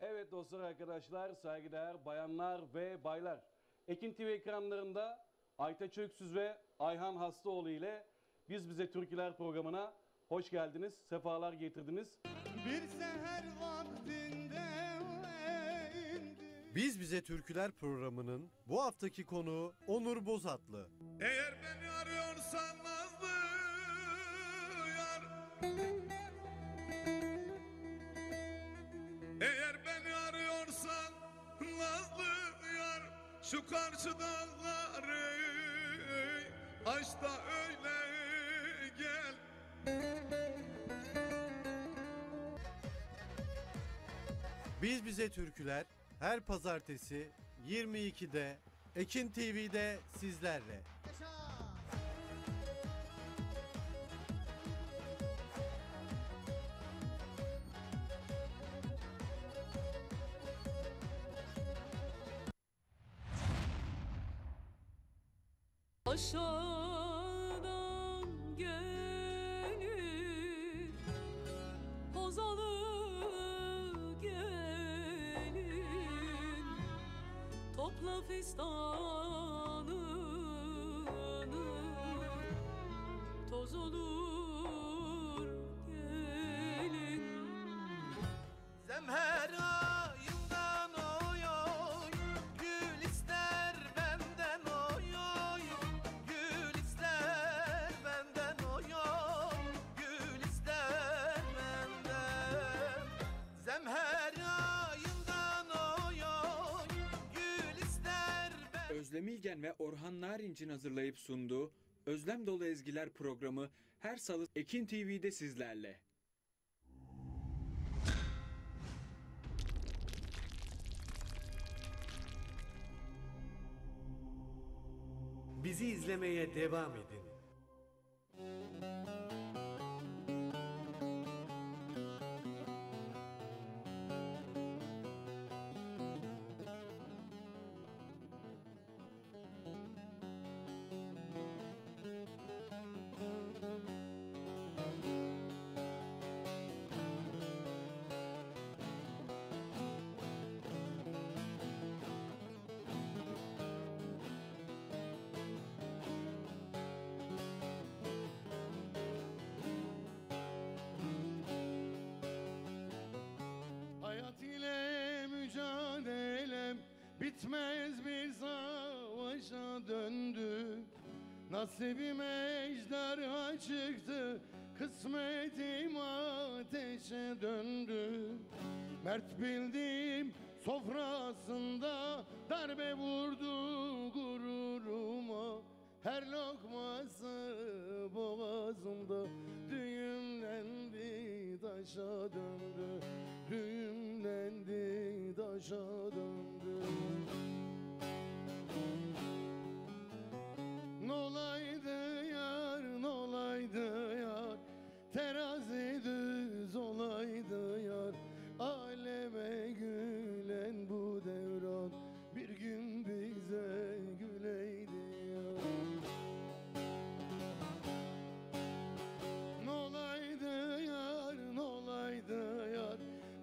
Evet dostlar, arkadaşlar, saygıdeğer bayanlar ve baylar. Ekin TV ekranlarında Aytaç Öksüz ve Ayhan Hastaoğlu ile Biz Bize Türküler programına hoş geldiniz, sefalar getirdiniz. Bir seher vaktinde Biz Bize Türküler programının bu haftaki konuğu Onur Bozatlı. Eğer beni arıyorsan nazlı yar, eğer beni arıyorsan nazlı yar, şu karşı dağları aç da öyle gel. Biz Bize Türküler her pazartesi 22'de Ekin TV'de sizlerle. Aşağıdan gelir, pozalı gelin, topla fistanını, toz olur gelin. Zemher ayından oy oy, gül ister benden oy oy, gül ister benden oy oy, gül ister benden. Zemher ayından oy oy, gül ister benden. Özlem İlgen ve Orhan Narinç'in hazırlayıp sunduğu Özlem Dolu Ezgiler programı her salı Ekin TV'de sizlerle. Bizi izlemeye devam edin. Hayat ile mücadelem bitmez bir savaşa döndü. Nasibim ejderha çıktı, kısmetim ateşe döndü. Mert bildiğim sofrasında darbe vurdu gururuma. Her lokması boğazımda düğümlendi, taşa döndü. Düğümlendi, taşa döndü. Nolaydı yar, nolaydı yar, terazi düz olaydı yar. Aleme gülen bu devran bir gün bize güleydi yar. Nolaydı yar, nolaydı yar,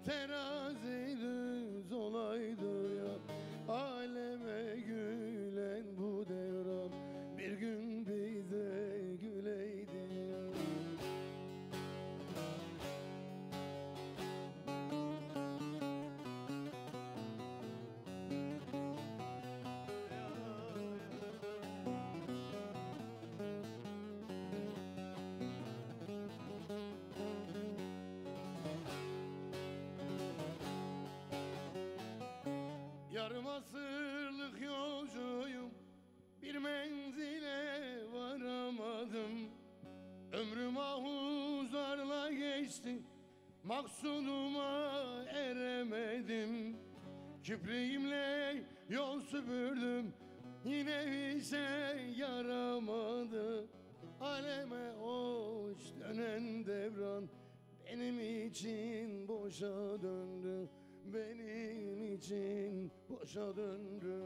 terazi düz olaydı yar. Aleme gülen bu devran bir gün bize güleydi yar. Yarım asırlık yolcuyum, bir menzile varamadım. Ömrüm ahuzarla geçti, maksuduma eremedim. Kipriğimle yol süpürdüm, yine bir şey yaramadı. Aleme hoş dönen devran benim için boşa döndü. Benim için boşa döndü.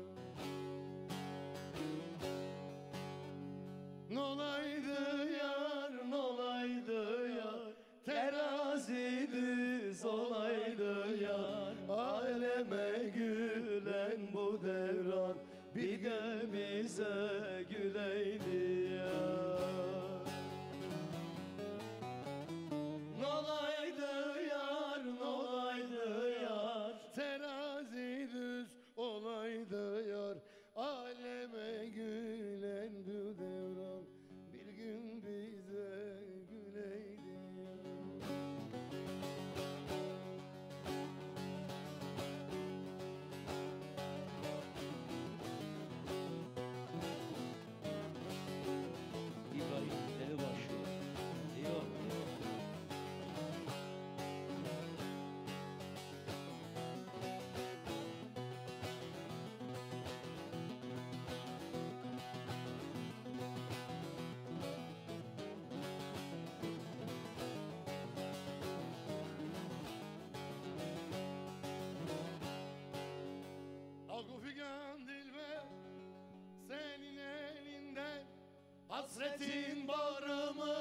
Nolaydı yar, nolaydı yar, terazi düz olaydı yar. Aleme gülen bu devran bir de bize güleydi yar. Nolaydı yar, nolaydı yar, terazi düz Hasretin bağrımı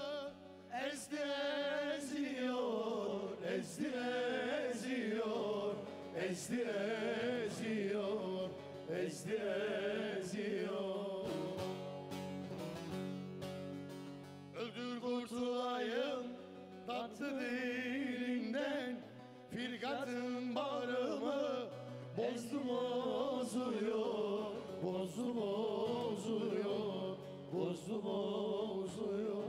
ezdi eziyor, ezdi eziyor, ezdi eziyor, ezdi eziyor. Öldür kurtulayım tatlı dilinden, firgatın bağrımı bozdu bozuyor, bozdu bozuyor, bozdu bozuyor.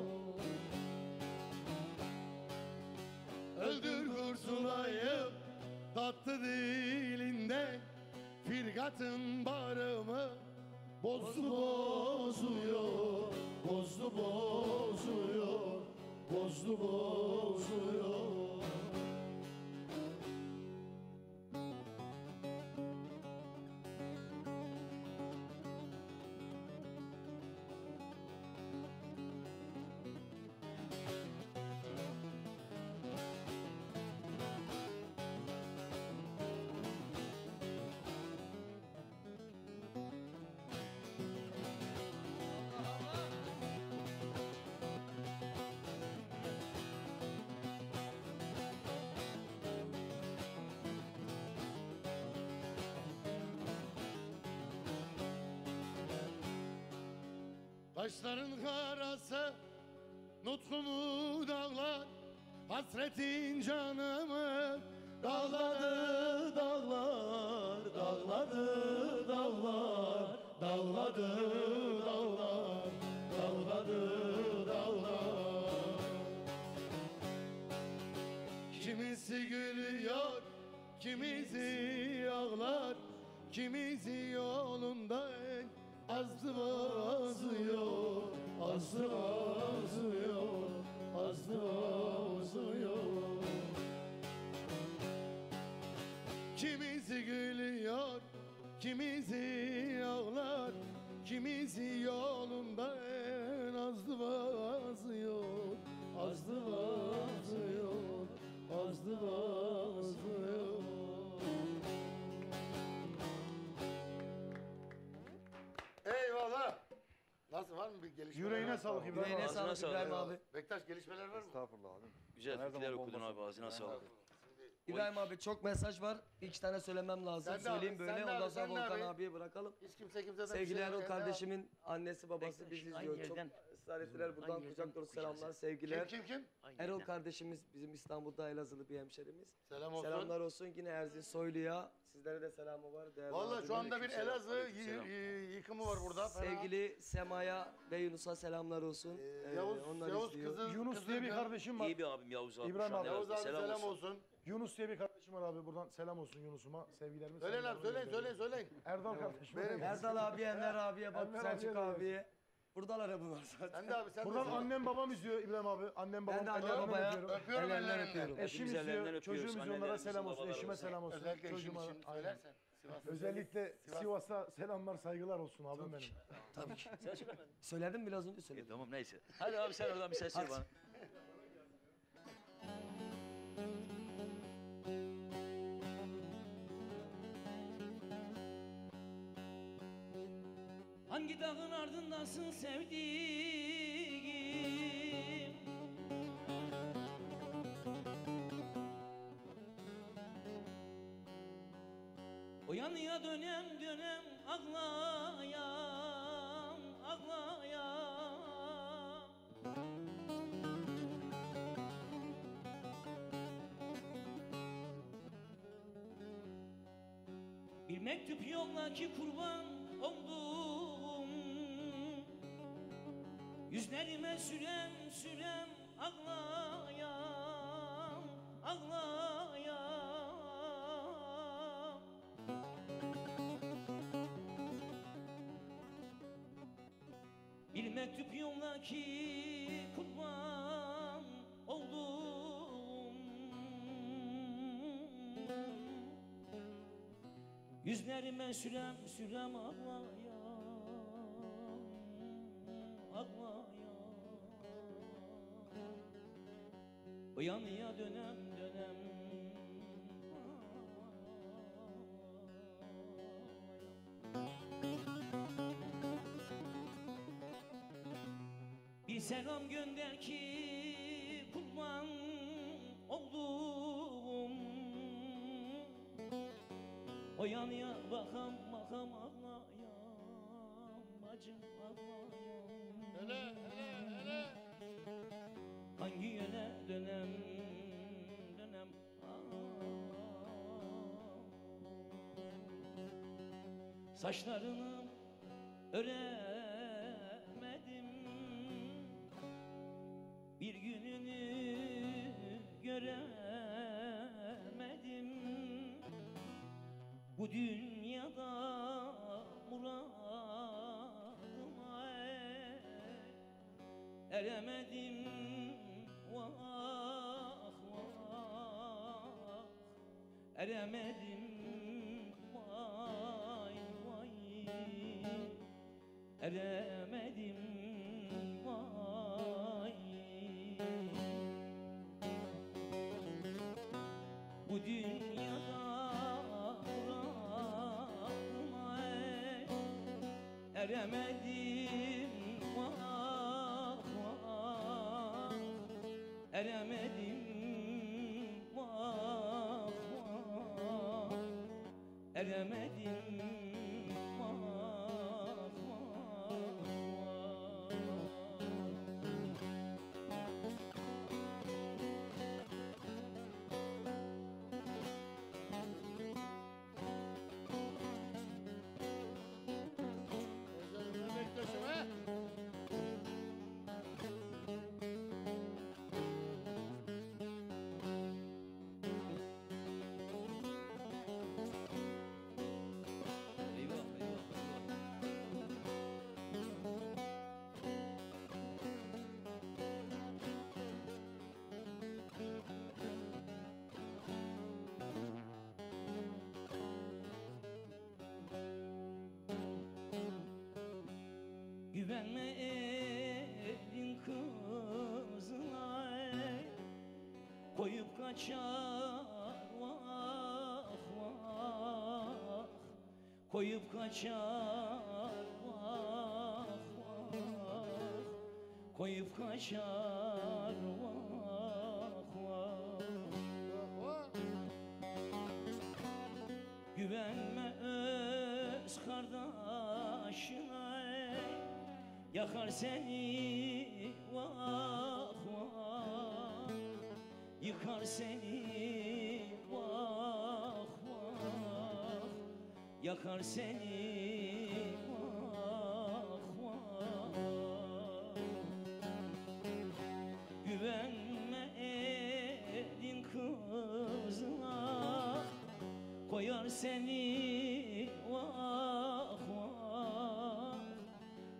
Öldür kurtulayım tatlı dilinden, firgatın bağrımı bozdu bozuyor, bozdu bozuyor, bozdu bozuyor. Kaşların karası nutkumu dağlar, hasretin canımı dağladı dağlar, dağladı dağlar, dağladı dağlar, dağladı dağlar. Kimisi gülüyor, kimisi ağlar, kimisi yolunda azdı azıyor, azdı azıyor, azdı azıyor. Kimisi gülüyor, kimisi ağlar, kimisi yolunda azdı azıyor, azdı azıyor, azdı azıyor. Eyvallah. Nasıl, var mı bir gelişmeler? Yüreğine sağlık İbrahim Yüreğine abi. sağlık İbrahim abi. Bektaş, gelişmeler var mı? Estağfurullah abi. Güzel Her fikirler zaman okudun bombası. abi, ağzına sağlık. İbrahim abi çok mesaj var. 2 tane söylemem lazım. Sen de abi, Söyleyeyim sen böyle. de abi, Ondan sonra sen de Volkan abi. abiye bırakalım. Hiç kimse kimseden bir Sevgili şey Erol yok. Sen de kardeşimin annesi babası Bektaş, bizi aynı izliyor. Çok yerden- ısrar ettiler. Buradan aynı kucak yerden dolusu okuyacağız selamlar, ya. sevgiler. Kim? Erol kardeşimiz bizim İstanbul'da Elazığlı bir hemşerimiz. Selam olsun. Selamlar olsun. Yine Erzin Soylu'ya. Sizlere de selamı var. Değerli Valla şu abime. anda bir Aleykümselam, Elazığ aleykümselam. yıkımı var burada. Fena. Sevgili Sema'ya ve Yunus'a selamlar olsun. Onlar Yavuz izliyor. kızı, Yunus diye bir kardeşim var. İyi bir abim Yavuz abi. İbrahim şu an abi. Yavuz Elazığ'da. abi selam olsun. Yunus diye bir kardeşim var abi. Buradan selam olsun Yunus'uma. Sevgilerimi Söyleyin abi, saygılarımı söyleyin, gönderiyorum. söyleyin, söyleyin. Erdal kardeşim. Benim- Erdal abiye, Enver abiye, Batu Enver Selçuk abiye de abiye. Buradalar ya bunlar zaten. Sen de abi, sen Buradan de. annem babam izliyor İbrahim abi. Annem babam. Ben de anne ellerinden babaya öpüyorum. Öpüyorum ellerinden ellerinden. öpüyorum. Eşim Hepimiz ellerinden izliyor. öpüyoruz, Çocuğum izliyor. Onlara annelerimizin, selam olsun. Eşime babalarımızın. selam olsun. Özellikle eşim Çocuğuma. için Aynen. söylersen. Sivas'ta. Özellikle Sivas. Sivas'a selamlar saygılar olsun abim benim. Tabii ki. Sen söylemedin. Söyledim biraz önce İyi, söyledim. tamam neyse. Hadi abi sen oradan bir ses ver Hadi. bana. Hangi dağın ardındasın sevdiğim? O yanıya dönem dönem ağlayan, ağlayan. Bir mektup yolla ki kurban oldum. Yüzlerime sürem sürem ağlayan, ağlayan. Bir mektup yolla ki kurban oldum. Yüzlerime sürem sürem ağlayan, ağlayan. O yanıya dönem dönem selam gönder ki kurban oldum. O yanıya bakam bakam ağlayam, bacım ağlayam. Hele hele hele. Hangi yöne dönem dönem saçlarını öremedim, bir gününü göremedim. Bu dünyada muradıma eremedim. Vah vah eremedim. Vay vay eremedim. Vay bu dünyada muradıma eremedim. Vah vah eremedim. Vah vah eremedim. Vah Bektaşım he. güvenme elin kızına, koyup kaçar vah vah, koyup kaçar vah vah, koyup kaçar vah vah. Güvenme öz kardeşine, yakar seni vah vah, yıkar seni vah vah, yakar seni vah vah. Güvenme elin kızına, koyar seni vah vah,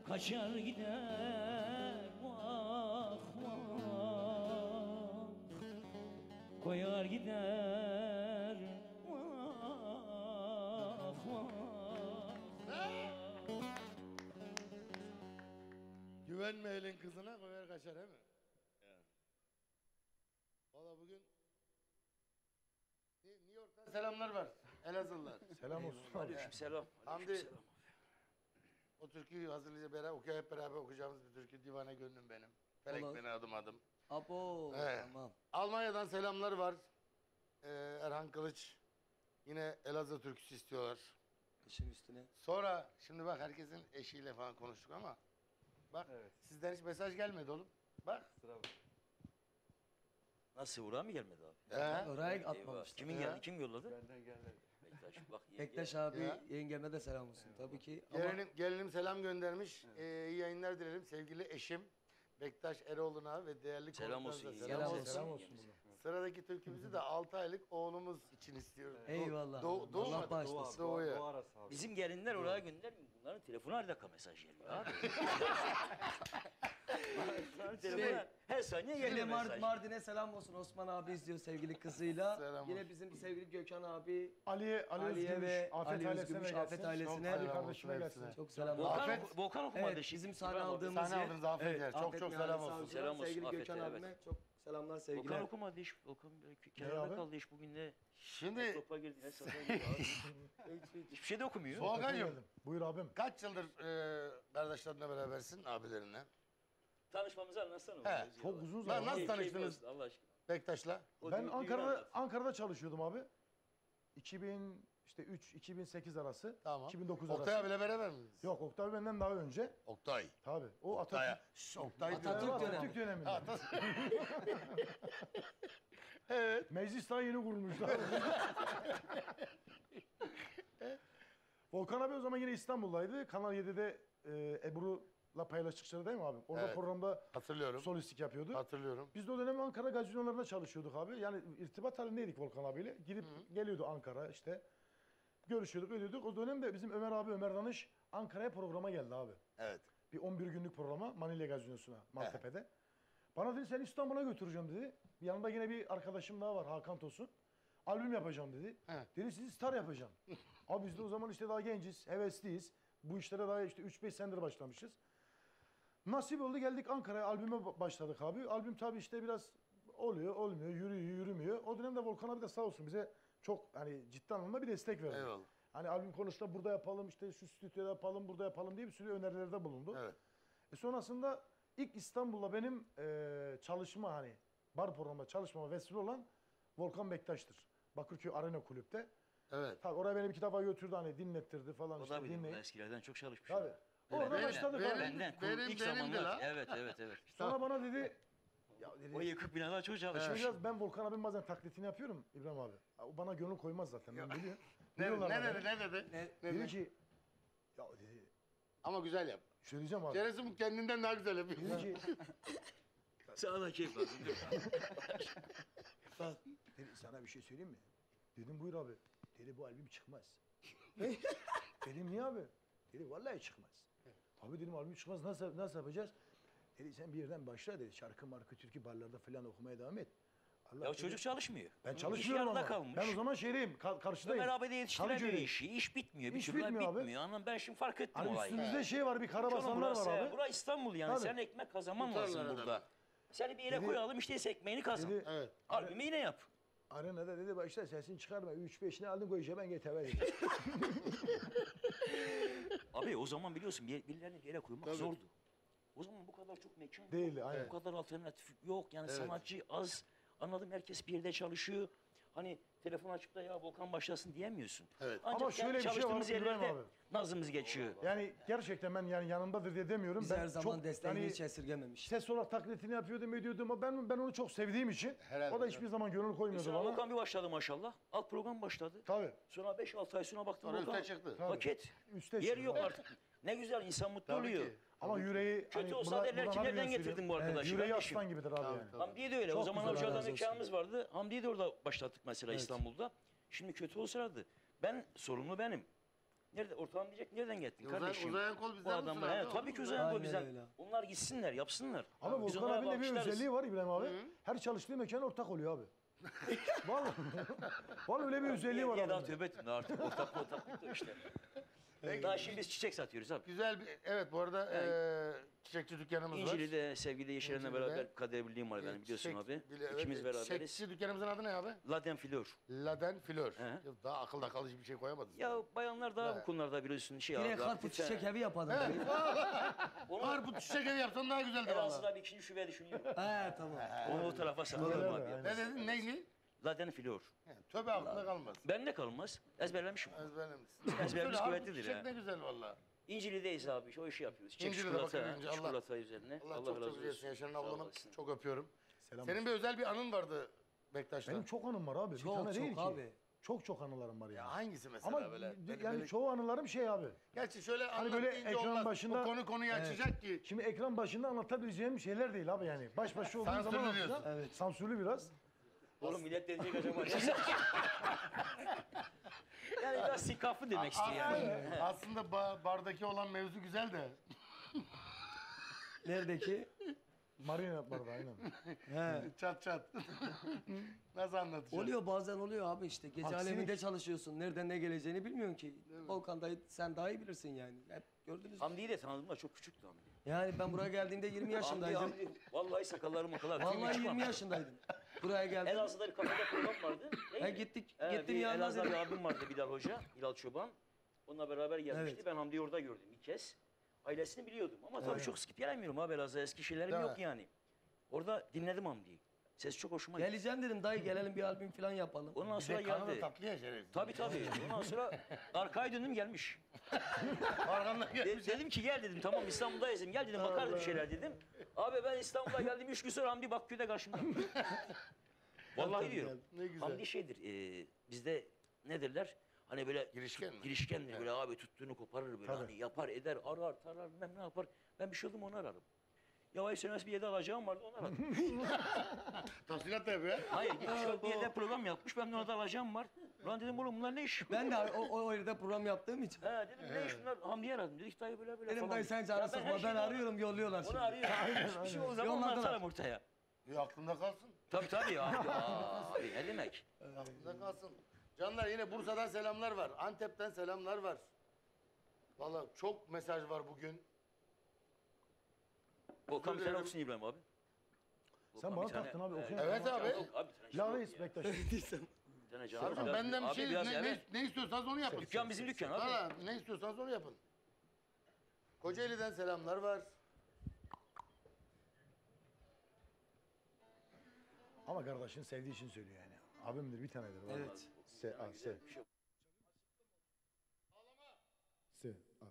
kaçar gider vah vah, koyar gider vah vah. Güvenme elin kızına, koyar kaçar he mi? Yani. Valla bugün New York'tan selamlar var Elazığlılar. Selam olsun. Aleykümselam. Hamdi, o türküyü hazırlayacağız beraber hep beraber okuyacağımız bir türkü. Divane gönlüm benim. Felek Olur. beni adım adım. Abo Evet. tamam. Almanya'dan selamlar var. Erhan Kılıç. Yine Elazığ türküsü istiyorlar. İşin üstüne. Sonra şimdi bak herkesin eşiyle falan konuştuk ama bak sizden hiç mesaj gelmedi oğlum. Bak. Nasıl uğrağa mı gelmedi abi? Oraya Eyvah. atmamışlar. Kimin geldi? Kim yolladı? Benden gelmedi. Bektaş bak. Bektaş abi yengeme de selam olsun tabii ki. Ama Gelinim selam göndermiş. İyi yayınlar dilerim sevgili eşim Bektaş Eroğlu'na ve değerli Selam konuklarınıza olsun. Selam olsun. Selam olsun. Sıradaki türkümüzü de 6 aylık oğlumuz için istiyoruz. Eyvallah. Doğu Allah mu? bağışlasın. Doğu'ya. Bizim gelinler oraya göndermiyor. Bunların telefonu her dakika mesaj geliyor abi. Bunların telefonu her saniye Yine geliyor mesaj. Mardin'e selam olsun. Osman abi izliyor sevgili kızıyla. Selam Yine olsun. bizim sevgili Gökhan abi, Ali Ali'ye Özgümüş, ve Afet Ali ailesine Özgümüş, gelsin. Afet ailesine. Ali Selam kardeşime olsun gelsin. hepsine. Çok selam. Volkan okumadı Evet, şimdi. bizim sahne Bravo. aldığımız Sahne yer. aldınız Afet yer. Çok çok selam Mihali olsun. Savcılar, Selam olsun, sevgili Afet'e, Gökhan evet. abime çok selamlar, Volkan sevgiler. okumadı iş. Volkan abi? kenarda kaldı iş bugün ne? Şimdi Topa girdi ne safa girdi abi. Hiçbir şey de okumuyor. Volkan'cığım Buyur abim. kaç yıldır kardeşlerinle berabersin, abilerinle? Tanışmamızı anlatsana. He. Çok uzun Lan zaman. nasıl Keyifli tanıştınız olsun, Allah aşkına. Bektaş'la? Ben Ankara'da çalışıyordum abi. 2003-2008 arası. Tamam. 2009 Oktay arası. abiyle beraber miydiniz? Yok, Oktay benden daha önce. Oktay. Tabii. O Oktay. Atatürk Atatürk döneminde. Evet. Meclis daha yeni kurulmuştu abi. Volkan abi o zaman yine İstanbul'daydı. Kanal 7'de Ebru'la paylaştıkları değil mi abi? Orada Evet. programda Hatırlıyorum. solistlik yapıyordu. Hatırlıyorum. Biz de o dönem Ankara gazinolarında çalışıyorduk abi. Yani irtibat halindeydik Volkan abiyle. Gidip geliyordu Ankara işte. Görüşüyorduk, ediyorduk. O dönemde bizim Ömer Danış Ankara'ya programa geldi abi. Evet. Bir 11 günlük programa Manilya Gazinosu'na Maltepe'de. Bana dedi sen İstanbul'a götüreceğim dedi. Yanında yine bir arkadaşım daha var Hakan Tosun. Albüm yapacağım dedi. Dedi sizi star yapacağım. Abi biz de o zaman işte daha genciz, hevesliyiz. Bu işlere daha işte 3-5 senedir başlamışız. Nasip oldu geldik Ankara'ya albüme başladık abi. Albüm tabii işte biraz oluyor, olmuyor, yürüyor, yürümüyor. O dönemde Volkan abi de sağ olsun bize çok hani ciddi anlamda bir destek verdi. Eyvallah. Hani albüm konusunda burada yapalım, işte şu stüdyoda yapalım, burada yapalım diye bir sürü önerilerde bulundu. Evet. Sonrasında ilk İstanbul'da benim çalışma hani bar programında çalışmama vesile olan Volkan Bektaş'tır. Bakırköy Arena Kulüp'te. Evet. Tabii oraya beni bir kitaba götürdü hani dinlettirdi falan O işte da bilirim. dinleyin. Eskilerden çok çalışmış. Tabii. Orada başladık abi. Benden. İlk zamanlar. Evet. Sonra bana dedi ya dedi, O yıkık binada çok çalışmış. Biraz ben Volkan abinin bazen taklitini yapıyorum İbrahim abi. O bana gönül koymaz zaten ben biliyorum. Ne Biliyorlar dedi? bana. Ne dedi? Dedi ki ya dedi Ama güzel yap. söyleyeceğim abi. Keresi bu kendinden daha güzel yapıyor. Dedi ki Sana da keyif lazım değil mi? dedi, sana bir şey söyleyeyim mi? Dedim buyur abi. Dedi bu albüm çıkmaz. Dedim niye abi? Dedi vallahi çıkmaz. Abi dedim albüm çıkmaz nasıl yapacağız? Dedi sen bir yerden başla dedi. Şarkı markı türkü barlarda falan okumaya devam et. Allah Ya dedi, çocuk çalışmıyor. ben İş çalışmıyorum yarıda ama. kalmış. Ben o zaman şeydeyim karşıdayım. Ömer abi de yetiştiremiyor Kalıcı'dayım. işi. İş bitmiyor. Bir İş türlü bitmiyor abi. bitmiyor. Anladın? Ben şimdi fark ettim Hani olayı. üstümüzde şey var bir karabasanlar Burası var ya, abi. Burası İstanbul yani. Tabii. Sen ekmek kazanamazsın Tutarlar burada. adamı. Seni bir yere Dedi- koyalım işte ekmeğini kazan. Dedi, Evet. Albümü yine yap. Arenada dedi başta sesini çıkarma. 3-5'ini aldın koyacağım ben geteve dedi. Abi o zaman biliyorsun birilerini bir yere koymak Tabii. zordu. O zaman bu kadar çok mekan Değildi, yok. aynen. Bu kadar alternatif yok. Yani Evet. sanatçı az. Anladım herkes bir yerde çalışıyor. Hani telefon açıp da ya Volkan başlasın diyemiyorsun. Evet. Ancak Ama şöyle bir şey var çalıştığımız İbrahim yerlerde abi. nazımız geçiyor. Yani gerçekten ben yani yanındadır diye demiyorum. Biz ben her zaman çok, desteğini yani hiç esirgememiş. ses olarak taklitini yapıyordum ediyordum ama ben onu çok sevdiğim için Herhalde, o da hiçbir zaman gönül koymuyordu Sonra bana. Volkan bir başladı maşallah. Alt program başladı. Tabii. Sonra 5-6 ay sonra baktım Sonra Volkan üste çıktı. Tabii. paket. Üste Yeri çıktı. yok artık. Ne güzel insan mutlu Tabii oluyor. ki. Ama yüreği Kötü olsa derler ki nereden getirdin bu arkadaşı Yüreği kardeşim? aslan gibidir abi yani. Hamdi'yi de öyle. Çok O zaman güzel, Allah Avcılar'da razı olsun. mekanımız vardı. Hamdi'yi de orada başlattık mesela İstanbul'da. Şimdi kötü olsaydı ben sorumlu benim. Nerede ortağım diyecek nereden gittin kardeşim? Uzayan kol Bu bizden misin adamlar. abi? Tabii ki uzayan kol Aynen bizden. öyle. Onlar gitsinler, yapsınlar. Ama Biz Volkan onlara abinin de bir alkışlarız. özelliği var İbrahim abi. Her çalıştığı mekan ortak oluyor abi. Vallahi. Vallahi öyle bir özelliği var Niye daha abi. tövbe ettim daha artık ortaklık da işte. Daha şimdi biz çiçek satıyoruz abi. Güzel bir, evet bu arada çiçekçi dükkanımız var. İncili'de sevgili Yeşilen'le İncili'de. beraber kader birliğim var benim biliyorsun Çiçek- abi. evet, İkimiz beraberiz. Çiçekçi dükkanımızın adı ne abi? Laden Flör. Laden Flör. He. Ya daha akılda kalıcı bir şey koyamadınız. Ya bayanlar daha He. bu konularda biliyorsun şey Direkt aldılar. karpuz çiçek evi yapalım. Var bu çiçek evi yapsan daha güzeldi valla. Elazığ'da bir ikinci şube düşünüyorum. He tamam. Onu o tarafa satalım Öyle abi. mi? ya. Ne dedin neydi? Laden Flör. Tövbe aklında kalmaz. Bende kalmaz. Ezberlemişim. Ezberlemişsin. Ezberimiz Şöyle abi, kuvvetlidir çiçek ya. ne güzel valla. İncili'deyiz abi. O işi yapıyoruz. Çiçek İncili'de çikolata, bakın İnci, Allah- çikolata üzerine. Allah, Allah çok razı çok olsun. iyisin. Yaşar'ın Sağ ablamı olasın. çok öpüyorum. Selam Senin olsun. bir özel bir anın vardı Bektaş'la. Benim çok anım var abi. Bir Çok tane değil çok ki. abi. Çok anılarım var yani. Ya hangisi mesela Ama böyle? yani çoğu anılarım şey abi. Gerçi şöyle Hani böyle anlat deyince ekran olmaz. başında- O konu konuyu Evet. açacak ki. Şimdi ekran başında anlatabileceğim şeyler değil abi yani. Baş başa olduğum Sansürlü zaman diyorsun. anlatacağım. Evet. Sansürlü biraz. Oğlum millet de diyecek acaba. Yani biraz sikafı demek istiyor yani. Aslında bardaki olan mevzu güzel de. Neredeki? Marina barda aynen. He. Çat çat. Nasıl anlatacaksın? Oluyor bazen oluyor abi işte. Gece Aksilik. alevinde çalışıyorsun. Nereden ne geleceğini bilmiyorsun ki. Volkan dayı sen daha iyi bilirsin yani. Hep gördünüz mü? Hamdi'yi de tanıdım da çok küçüktü Hamdi. Yani ben buraya geldiğimde 20 yaşındaydım. Hamdi. Vallahi sakallarım o kadar. Vallahi 20 yaşındaydım. Buraya geldim. Elazığ'da bir kafede program vardı. Değil He mi? gittik. He, Gittim bir yanına Elazığ'da bir dedim. abim vardı Bilal Hoca, Bilal Çoban. Onunla beraber gelmişti. Evet. Ben Hamdi'yi orada gördüm ilk kez. ailesini biliyordum. Ama tabii Evet. çok sık gelemiyorum abi Elazığ'a. Eski şeylerim Değil yok mi? yani. Orada dinledim Hamdi'yi. Ses çok hoşuma gitti. Geleceğim dedim dayı gelelim bir albüm falan yapalım. Ondan sonra geldi. Tabii tabii. Ondan sonra arkaya döndüm gelmiş. Arkamdan gelmiş. Dedim ki gel dedim tamam İstanbul'dayız dedim. Gel dedim bakarız bir şeyler dedim. Abi ben İstanbul'a geldim 3 gün sonra Hamdi Bakü'de karşımda. Vallahi diyorum. Ne güzel. Hamdi şeydir bizde ne derler? Hani böyle girişkendir böyle abi tuttuğunu koparır böyle Tabii. hani yapar eder arar tarar bilmem ne yapar. Ben bir şey oldum onu ararım. Ya ay SMS bir yerde alacağım vardı onu aradım. Tahsilat da yapıyor. Hayır bir yerde program yapmış ben de orada alacağım var. Ulan dedim oğlum bunlar ne iş? Ben de o yerde program yaptığım için. He dedim ne iş bunlar? Hamdi'yi aradım. Dedik dayı böyle böyle Dedim falan. dayı sen Ya canı her sıkma ben şeyi arıyorum yolluyorlar Onu şimdi. arıyorum. Hiçbir şey o zaman onu Yolladılar. atarım ortaya. Aklında kalsın. Tabii abi ne demek? Aklında kalsın. Canlar yine Bursa'dan selamlar var. Antep'ten selamlar var. Vallahi çok mesaj var bugün. Volkan bir tane okusun İbrahim abi. Sen bana taktın abi okuyun. Evet abi. Laveyiz Bektaş. Bir tane canım. Pardon, benden bir Abi şey biraz ne istiyorsanız onu yapın. Dükkan bizim dükkan abi. Valla ne istiyorsanız onu yapın. Kocaeli'den selamlar var. Ama kardeşin sevdiği için söylüyor yani. Abimdir bir tanedir. vallahi. Evet. Se, a, se. Se, a.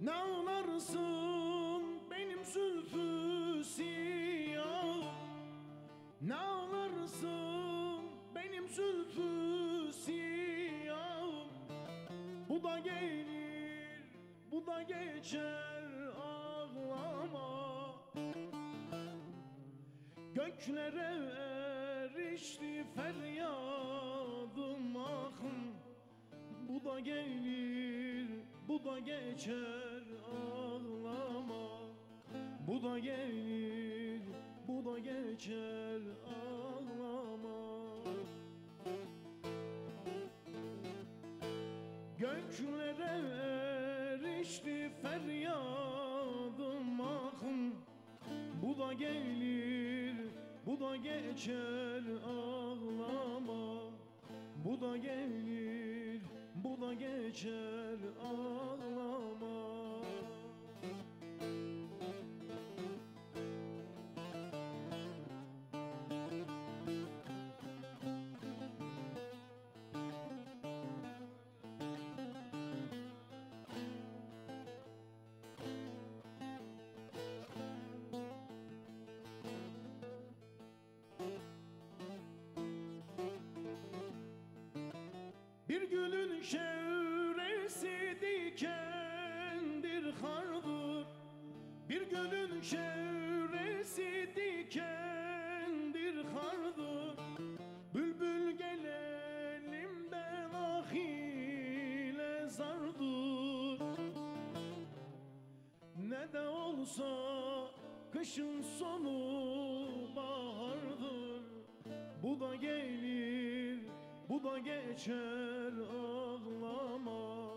Ne ağlarsın benim zülfü siyah, ne ağlarsın benim zülfü siyah. Bu da gelir, bu da geçer ağlama. Göklere erişti feryadım ahım. Bu da gelir, bu da geçer ağlama. Bu da gelir, bu da geçer ağlama. Göklere erişti feryadım ahım. Bu da gelir, bu da geçer ağlama. Bu da gelir, bu da geçer ağlama. Bir gülün çevresi dikendir hardır. Bir gülün çevresi dikendir hardır. Bülbül gel elimden ah ile zardır. Ne de olsa kışın sonu bahardır. Bu da gelir, bu da geçer ağlama.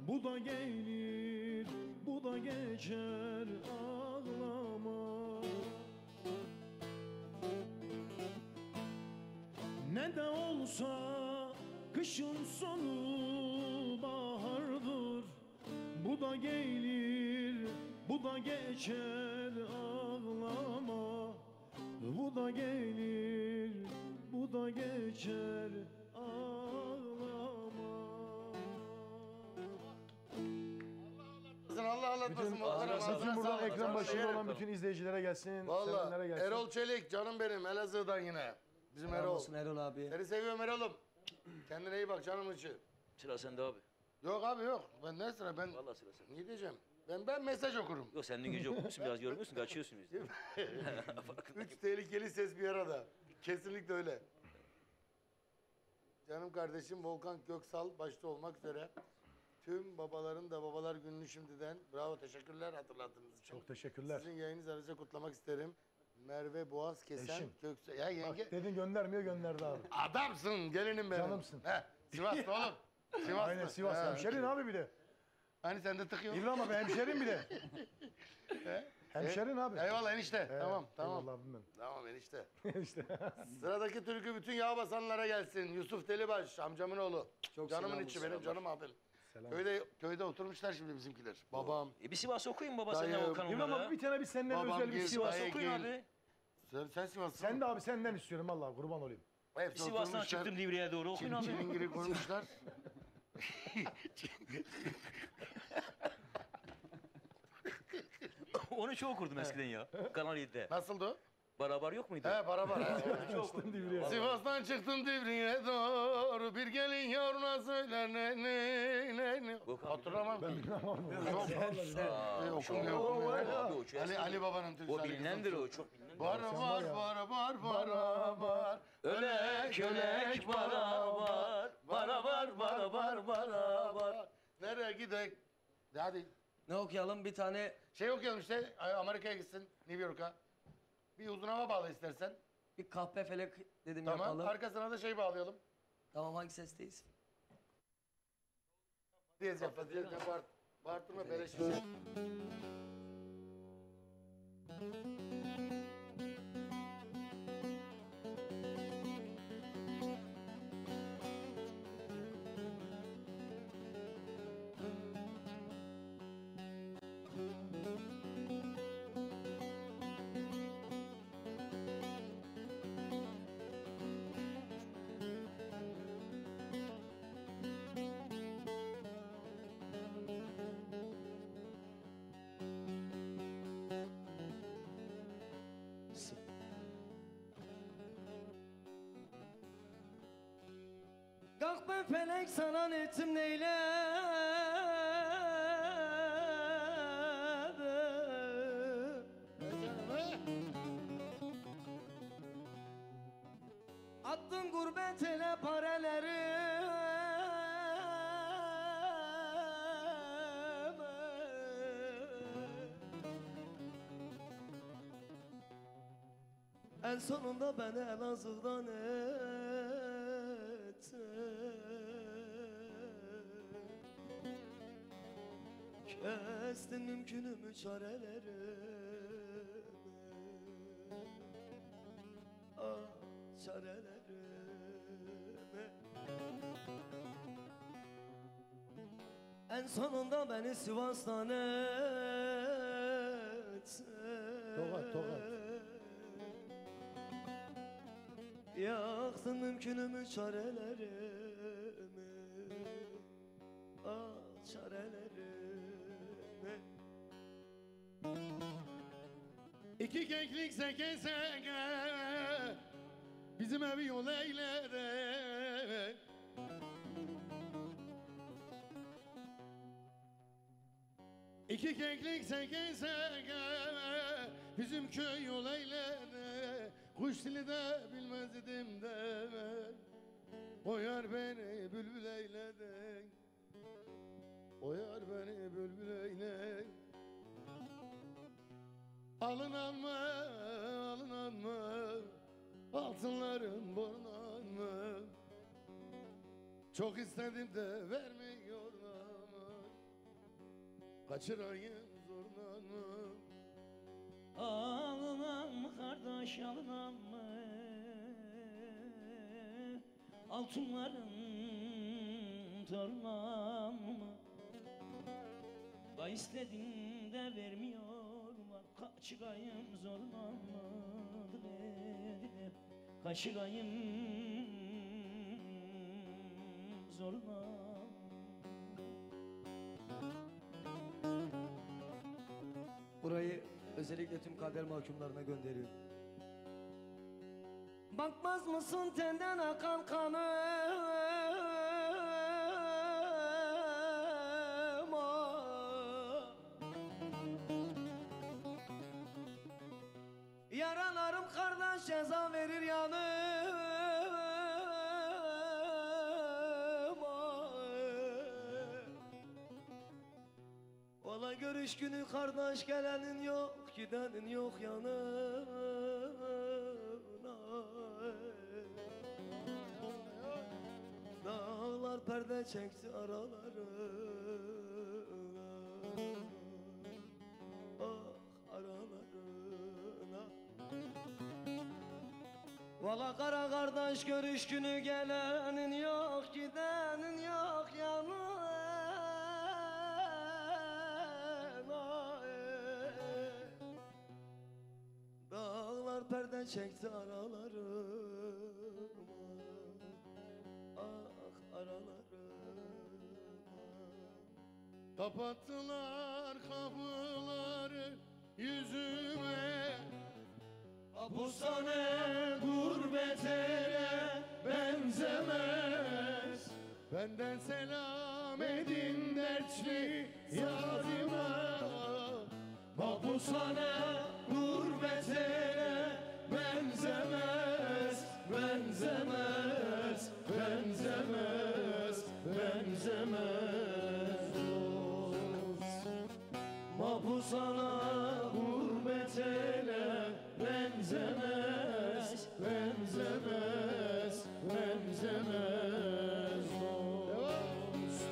Bu da gelir, bu da geçer ağlama. Ne de olsa kışın sonu bahardır. Bu da gelir, bu da geçer ağlama. Bu da gelir, bu da geçer ağlama. Allah anlatmasın. Bütün buradan ekran başında olan bütün izleyicilere gelsin, Valla sevenlere gelsin. Erol Çelik canım benim Elazığ'dan yine. Bizim Selam Erol. olsun Erol abi. Seni seviyorum Erol'um. Kendine iyi bak canım içi. Sıra sende abi. Yok abi yok. Ben ne sıra ben Vallahi sıra sen. ne diyeceğim? Ben mesaj okurum. Yok sen de gece okumuşsun biraz yorgunsun kaçıyorsun bizden. Üç tehlikeli ses bir arada. Kesinlikle öyle. Canım kardeşim Volkan Göksal başta olmak üzere tüm babaların da babalar gününü şimdiden bravo teşekkürler hatırlattığınız için. Çok teşekkürler. Sizin yayınınızı ayrıca kutlamak isterim. Merve Boğaz Kesen Eşim. Köksal. Ya yenge. Bak dedin göndermiyor gönderdi abi. Adamsın gelinim benim. Canımsın. He, Sivaslı oğlum. Sivaslı. Aynen Sivas. He. Hemşerin abi bir de. Hani sende tık yok. İbrahim abi hemşerin bir de. Hemşerin abi. Eyvallah enişte. Tamam. Eyvallah abim benim. Tamam enişte. İşte. Sıradaki türkü bütün yağ basanlara gelsin. Yusuf Delibaş amcamın oğlu. Çok Canımın selam içi olsun. benim canım abim. Selam. Köyde oturmuşlar şimdi bizimkiler. Babam. Bir Sivas okuyun baba sen de Dayı, Volkan İbrahim onlara. abi bir tane senden Babam özel bir gel, Sivas. dayı okuyun gel. abi. Sen Sivaslısın. Sen de abi senden istiyorum vallahi kurban olayım. Hepsi Sivas'tan oturmuşlar. çıktım Divriğe doğru okuyun abi. Çilingiri koymuşlar. Onu çok okurdum eskiden ya. Kanal 7'de. Nasıldı o? Barabar yok muydu? He barabar. Çok okurdum. Sivas'tan çıktım Divriğe doğru. Bir gelin yavruna söyler ne. Hatırlamam ki. Yok. Okumuyor. Ali Baba'nın türküsü. O bilinendir o çok bilinen. Bar. Ölek ölek barabar. Nereye gidek? Hadi. Ne okuyalım? Bir tane Şey okuyalım işte. Amerika'ya gitsin. New York'a. Bir uzun hava bağla istersen. bir kahpe felek dedim Tamam. yapalım. Arkasına da şey bağlayalım. Tamam hangi sesteyiz? Diyez yap. Bağırtırma beleş. Kalk ben felek sana netim neyle. Attın gurbet ele paraları. En sonunda beni Elazığ'dan kestin mümkünümü çarelerimi. Ah çarelerimi. En sonunda beni Sivas'tan Tokat. yaktın mümkünümü çarelerimi. Ah çarelerimi. İki keklik seke bizim evi yol eylere. İki keklik seke bizim köy yol eylere. Kuş dili de bilmezdim de ben. O yar beni bülbül eyledi. O yar beni bülbül eyledi. Alınanma, altınların borunanma. Çok istedim de vermiyorlar. Kaçırayım zorlanma. Alınam mı kardeş alınam mı? Altınların torunam mı? Da istedim de vermiyorlar. Kaçırayım zorlanmadı dedi. Kaçırayım zorlanmadı. Burayı özellikle tüm kader mahkumlarına gönderiyorum. Bakmaz mısın tenden akan kanı? Yaralarım kardeş ceza verir yanıma. Valla görüş günü kardeş gelenin yok, gidenin yok yanına. Dağlar perde çekti aralarına. Ah aralarına. Valla kara kardeş görüş günü gelenin yok, gidenin yok yanına. Dağlar perde çekti aralarıma. Ah aralarıma. Kapattılar kapıları yüzüme. Hapishane gurbet ele benzemez. Benden selam edin dertli yarime. Hapishane gurbet ele benzemez. Benzemez, benzemez, benzemez dost. Mahpushane gurbet ele benzemez, benzemez, benzemez dost.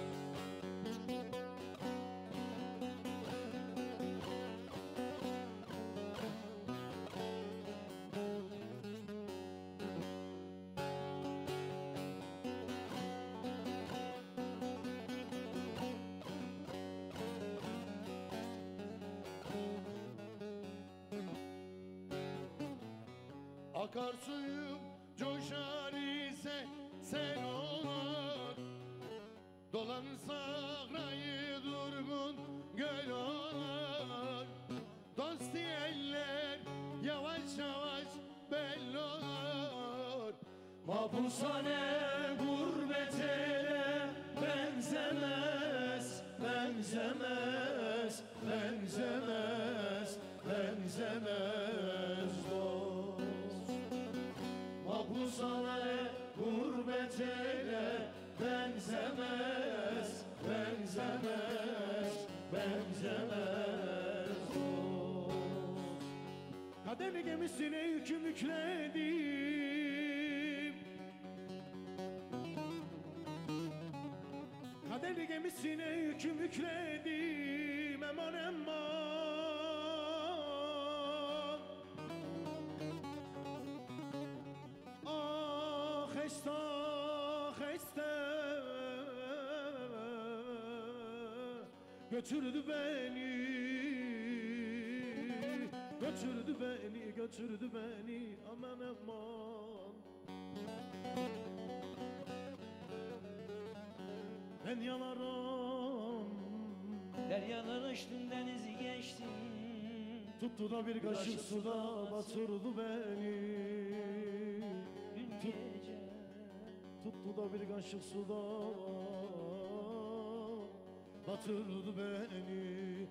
Akarsuyum coşar ise sen olur. Dolanır sahrayı durgun göl olur. Dost diyenler yavaş yavaş belli olur. Mahpushane gurbet ele benzemez, benzemez, benzemez, benzemez dost. Mahpushane gurbet ele benzemez, benzemez, benzemez dost. Kader gemisine yüküm yükledim. Kader gemisine yüküm yükledim. Eman eman. Ah heste, ah heste. Götürdü beni. Götürdü beni, götürdü beni. Aman aman. Ben yanarım. Deryalar açtın denizi geçtin. Tuttu da bir kaşık suda batırdı beni. Dün gece Tuttu da bir kaşık suda batırdı beni.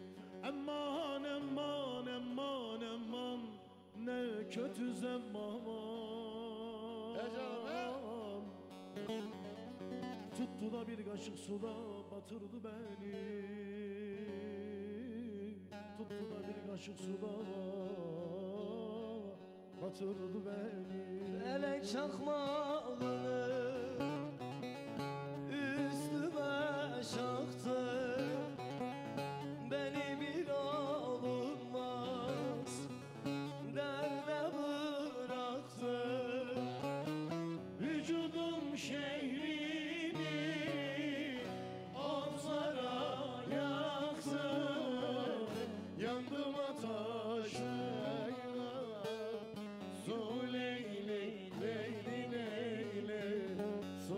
Aman aman aman aman ne kötü zaman. Tuttu da bir kaşık suda batırdı beni. Tuttu da bir kaşık suda batırdı beni. Felek çakmağını üstüme şaktı. Beni bir alınmaz derde bıraktı. Vücudum şehrini omzlara yaktı. Yandım ateşle su leyli leyli leyli su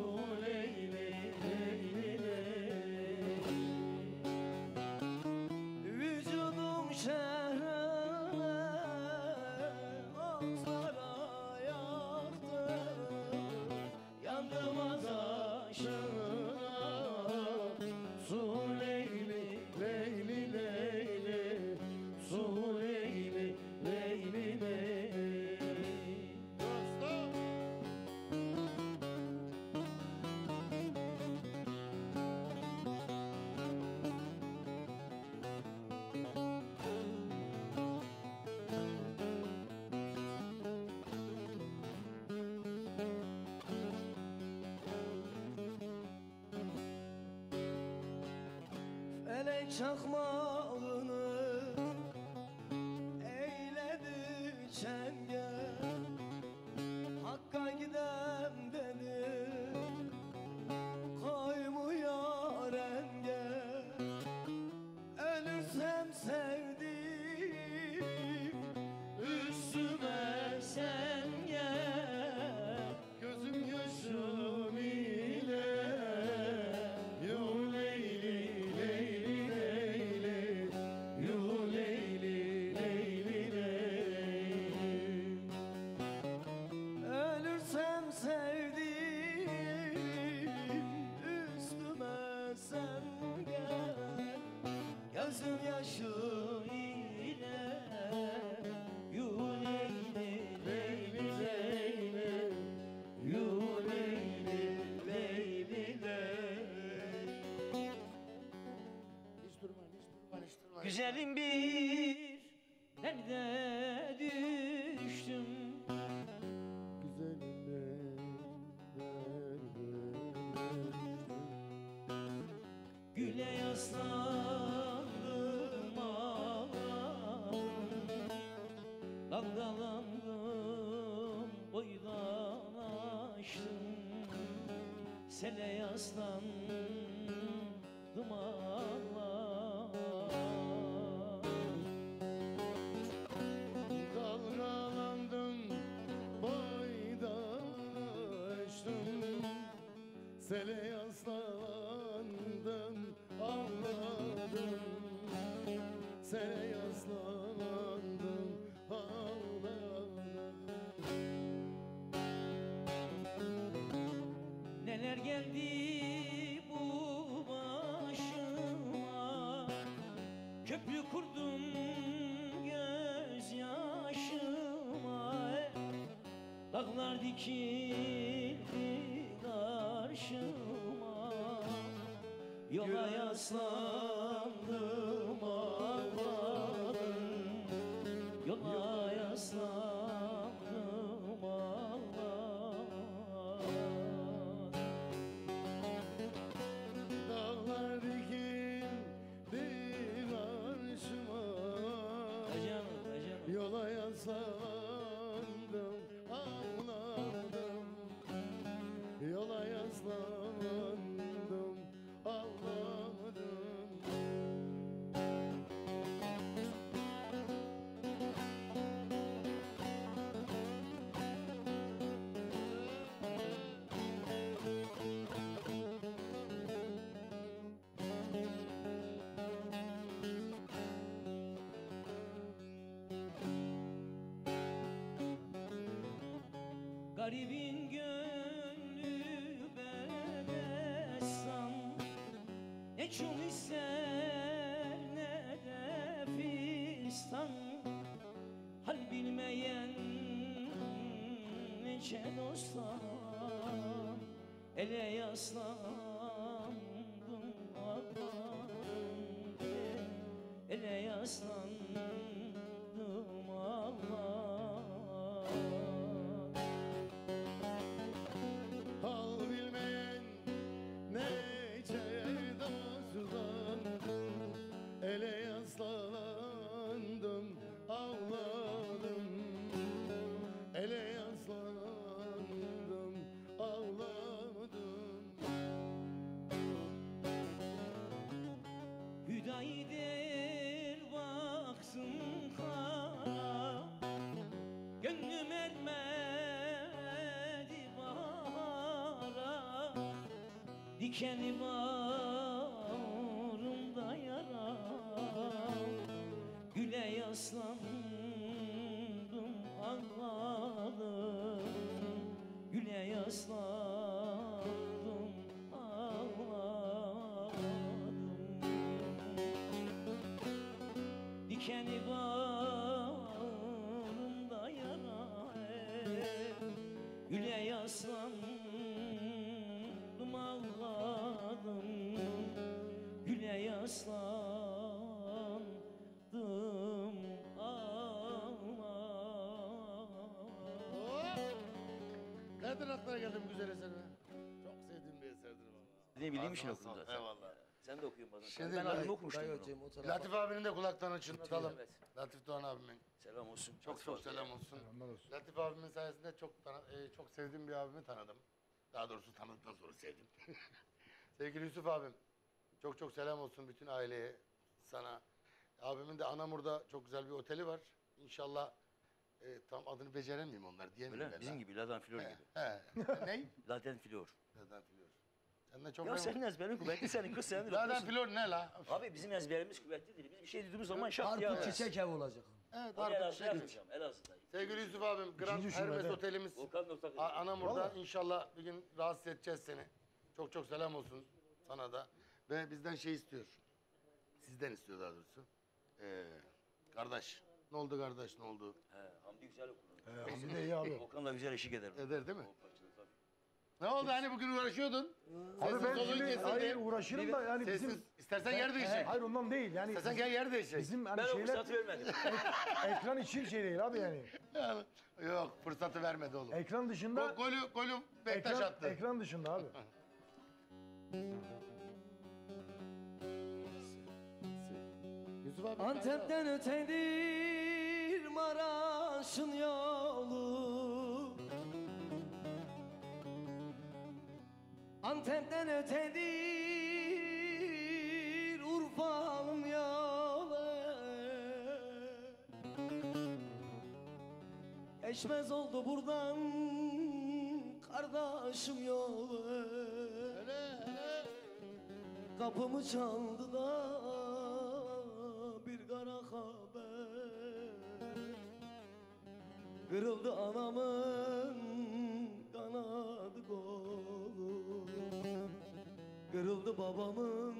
Felek çakmağını eyledi çengel, Hakk'a gidem dedi koymuyor engel. Ölürsem sevdiğim üstüme sen gel, gözüm yaşım ile yo Leyli Leyli Leyli, yo Leyli Leyli Leyli. Ölürsem sevdiğim üstüme sen gel, gözüm yaşı ile yo Leyli Leyli Leyli, yo Leyli Leyli Leyli. Hiç durma, hiç durma, hiç durma. Güzelim bir derde düştüm. Güle yaslandım ağladım, dalgalandım boydan aştım, sele yaslandım Dalgalandım, boydan aştım, sele yaslandım, ağladım. Sele yaslandım, ağladım. Neler geldi bu başıma, köprü kurdum gözyaşıma, dağlar dikildi karşıma, yola yaslandım ağladım, yola yaslandım ağladım. Dağlar dikildi karşıma, yola yaslandım, ağladım. Yola yaslandım, ağladım. Garibin gönlü berestan, ne çul ister ne de fistan, hal bilmeyen nece dosttan, ele yaslandım ağladım, ele yaslandım ağladım. Hal bilmeyen nece dosttan, ele yaslandım, ağladım. Ele yaslandım, ağladım. Hüdayidir baksın kara, gönlüm ermedi bahara, dikenli bağrımda yara, güle yaslandım ağladım, güle yaslandım ağladım. Dikenli bağrımda yara, güle yaslandım ağladım, güle yaslandım ağladım. Nereden aklına geldi bu güzel eser be? Çok sevdiğim bir eserdir valla. Ne bileyim işin Ağzına okulda. sağlık, eyvallah. Sen de okuyun bazen. Şimdi Ben abimi okumuştum bunu. Latif abinin de kulaklarını çınlatalım. Evet. Latif Doğan abimin. Selam olsun. Çok çok selam olsun. Latif abimin sayesinde çok sevdiğim bir abimi tanıdım. Daha doğrusu tanıdıktan sonra sevdim. Sevgili Yusuf abim, çok çok selam olsun bütün aileye, sana. Abimin de Anamur'da çok güzel bir oteli var. İnşallah tam adını beceremeyeyim onlar diyemeyim. Öyle mi? Bizim gibi, Ladan Flor gibi. He. Ney? Ladan Flor. Ladan Flor. Sen de çok Ya senin ezberin kuvvetli, senin kız senin. Ladan Flor ne la? Abi bizim ezberimiz kuvvetli değil. Biz bir şey dediğimiz zaman şak Arpa diye. çiçek ev olacak. Evet, Oraya Arpa Elazığ'da çiçek. yapmayacağım. Elazığ'da. Sevgili Yusuf abim, Grand İkinci Hermes şubede. Otelimiz Anamur'da. İnşallah bir gün rahatsız edeceğiz seni. Çok çok selam olsun sana da. Ve bizden şey istiyor. Sizden istiyor daha doğrusu. Kardeş. Ne oldu kardeş, ne oldu? Hamdi güzel okur. Hamdi de iyi abi. Okan da güzel eşlik eder. Eder değil mi? Ne oldu hani bugün uğraşıyordun? Abi Sessiz ben solun şimdi kesildi. hayır uğraşırım da yani Sessiz. bizim... İstersen yer değişecek. Hayır ondan değil yani. İstersen gel yer değişecek. Bizim hani Ben o şeyler fırsatı vermedim. ekran için şey değil abi yani. Yok fırsatı vermedi oğlum. Ekran dışında... Golü Bektaş attı. Ekran dışında abi. Yusuf abi. Antep'ten ötedir Maraş'ın yolu. Antep'ten ötedir Urfa'nın yolu. Geçmez oldu buradan kardeşim yolu. Kapımı çaldı da bir kara haber. Kırıldı anamın kanadı kolu. Kırıldı babamın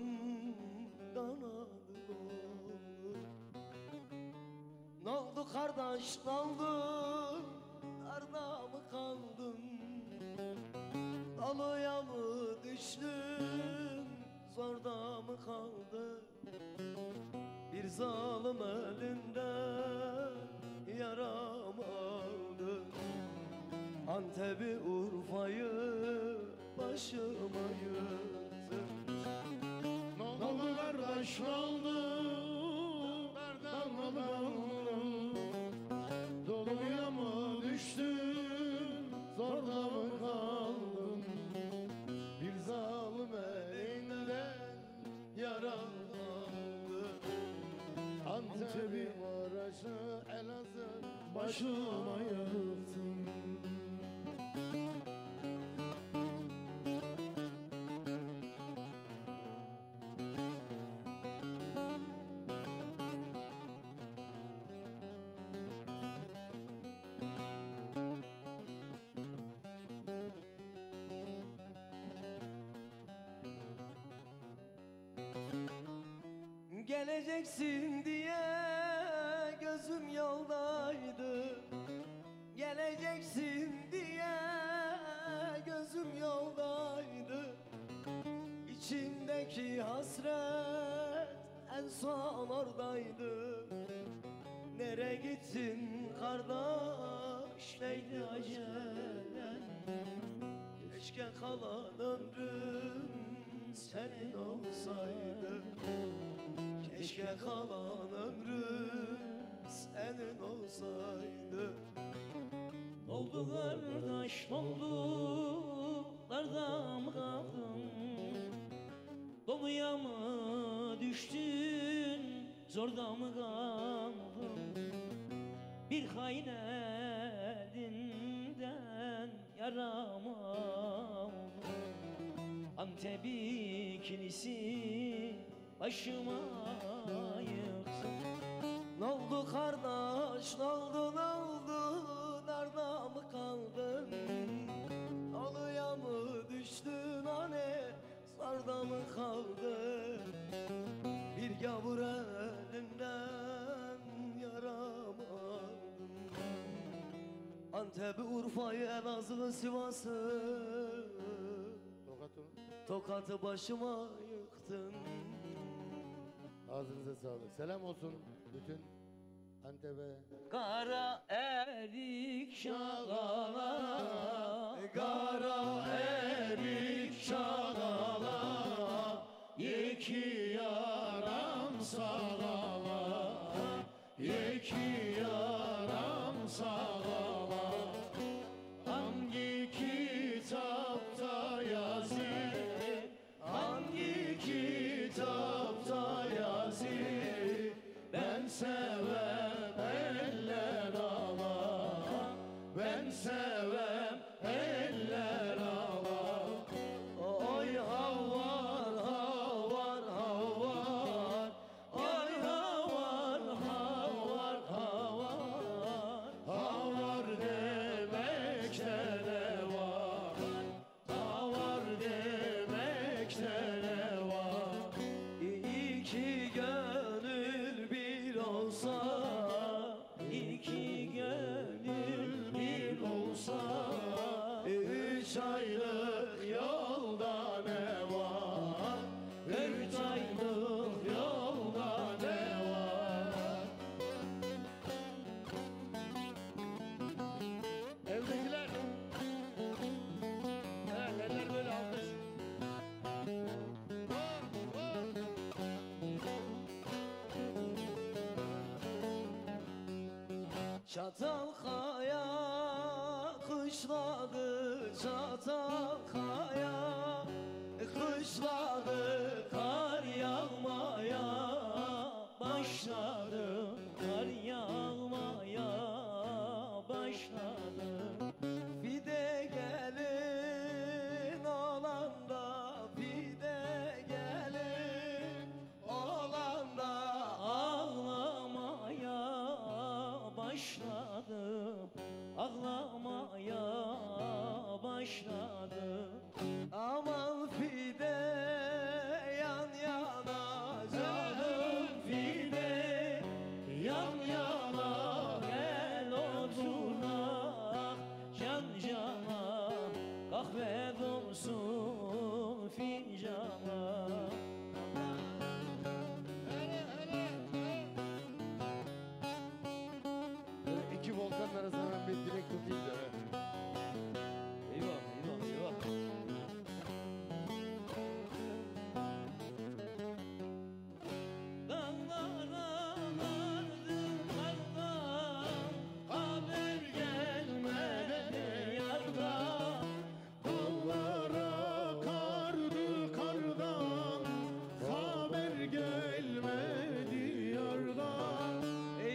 kanadı kolu. Ne oldu kardeş, ne oldu? Nerede mı kaldın? Dalıya mı düştün? Zorda mı kaldı? Bir zalim elinden yaram aldı. Antep'i Urfa'yı başıma yıktı. Ne oldu kardeş ne oldu? Nereden mi kaldın? Doluya mı düştün? Zorda mı kaldın? Bir zalim elinden yaram aldı. Antep'i orası Elazığ başıma yıktın. Geleceksin diye gözüm yoldaydı. Geleceksin diye gözüm yoldaydı. İçimdeki hasret en son oradaydı. Nere gittin kardeş neydi acelen? Keşke kalan ömrüm senin olsaydı. Keşke kalan ömrüm senin olsaydı. Ne oldu kardeş, ne oldu? Nerede mi kaldın? Doluya mı düştün? Zorda mı kaldın? Bir hain elinden yaram aldım. Antep'i ikilisi başıma yıktı. Ne oldu kardeş, ne oldu, ne oldu? Nerede mi kaldın? Alıya mı düştün hani? Sarda mı kaldın? Bir gavur elinden yaram aldım. Antep'i, Urfa'yı, Elazığ'ı, Sivas'ı, Tokat'ı başıma yıktın. Ağzınıza sağlık. Selam olsun bütün Antep'e. Kara erik şağala, Kara erik şağala, yek iki yaram sağala, iki yaram sağala. Hangi kitapta yazıyor, hangi kitapta yazıyor, ben sevem eller ala, ben sevem eller ala. Oy havar havar havar, oy havar havar havar. Havar demekte ne var, havar demekte ne var. İki gönül bir olsa, iki gönül bir olsa, üç aylık yolda ne var, üç aylık yolda ne var. Evdekiler, evet, eller böyle almış. Çatalkaya kışladı, Çatalkaya kışladı, kar yağmaya başladı, kar yağmaya başladı. Fide gelin olanda, fide gelin olanda ağlamaya başladım, ağlamaya başladım. Aman fide yan yana, canım fide yan yana, gel oturak can cana, kahve dolsun fincana. İki volkanın arasına ben bir direkt tutayım da. Eyvah eyvah eyvah. Dağlara vardım kardan, haber gelmedi yardan. Dağlara kardı kardan, haber gelmedi yardan.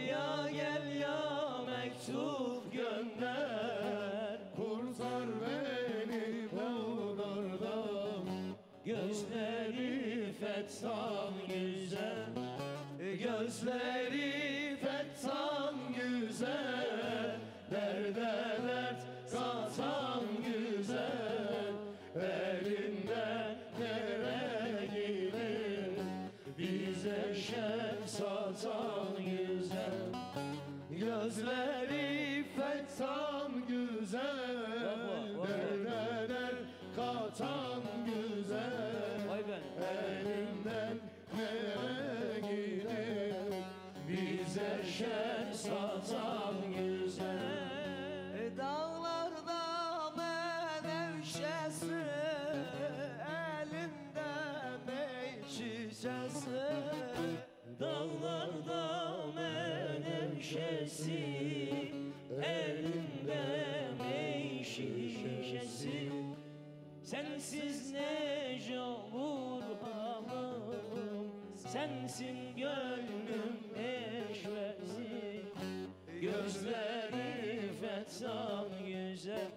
Ya gel ya mektup gönder, Kurtar beni bu dardan. gözleri fettan güzel, gözleri fettan güzel, derde dert katan güzel, elinden nereye gider, bize şer satan güzel. Gözleri fettan güzel, derde katan güzel, elinden nereye gider, bize şer satan güzel. Dağlarda menevşesi, elinde mey şişesi. Dağlarda menevşesi, elinde mey şişesi. Sensiz nece olur halim, sensin gönlüm eşvesi. Gözleri fettan güzel,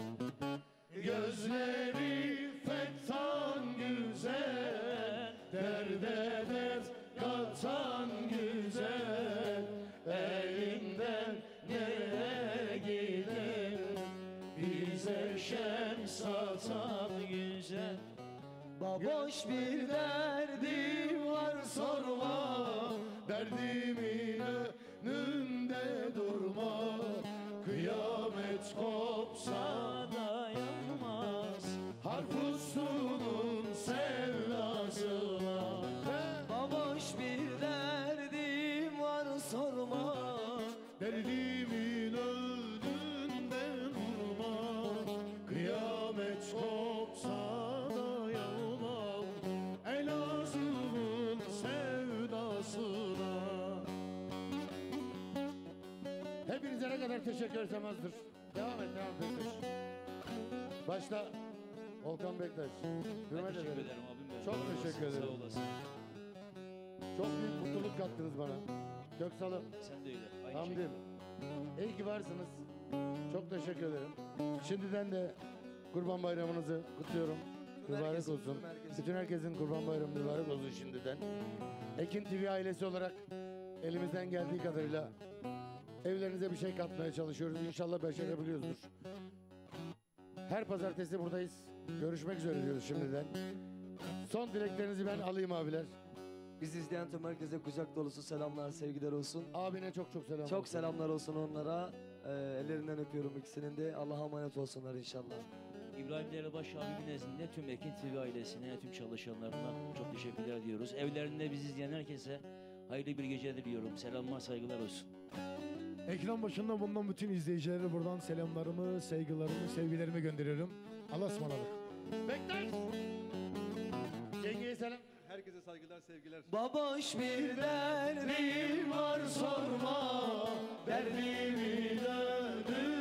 gözleri fettan güzel, derde dert katan güzel, elinden nereye gider, bize şen satan güzel. Baboş bir derdim var sorma, derdimin önünde durma. Kıyamet kopsa dayanmaz, harp usulun sevdasına. Baboş bir derdim var sorma, derdimin önünde durma. Kıyamet kopsa dayanmam, Elazığ'ın kadar teşekkür etsem azdır. Devam et Bektaş. Başta Volkan Bektaş. Hürmet Teşekkür ederim. ederim abim benim. Çok Sağ olasın, teşekkür ederim. Sağ olasın. Çok büyük mutluluk kattınız bana. Köksal'ım, Sen de öyle. Aynı Hamdim. şekilde. İyi ki varsınız. Çok teşekkür ederim. Şimdiden de Kurban Bayramınızı kutluyorum. Mübarek herkesin, olsun. bütün herkesin. Bütün herkesin Kurban Bayramı mübarek olsun şimdiden. Ekin TV ailesi olarak elimizden geldiği kadarıyla evlerinize bir şey katmaya çalışıyoruz. İnşallah başarabiliyoruzdur. Her pazartesi buradayız. Görüşmek üzere diyoruz şimdiden. Son dileklerinizi ben alayım abiler. Bizi izleyen tüm herkese kucak dolusu selamlar, sevgiler olsun. Abine çok selam Çok olsun. selamlar olsun onlara. Ellerinden öpüyorum ikisinin de. Allah'a emanet olsunlar inşallah. İbrahim Derebaş abimin nezdinde tüm Ekin TV ailesine, tüm çalışanlarına çok teşekkürler diyoruz. Evlerinde bizi izleyen herkese hayırlı bir gece diliyorum. Selamlar, saygılar olsun. Ekran başında bulunan bütün izleyicilere buradan selamlarımı, saygılarımı, sevgilerimi gönderiyorum. Allah'a ısmarladık. Bektaş! Yengeye selam. Herkese saygılar, sevgiler. Baboş bir derdim var sorma, derdimi döndür.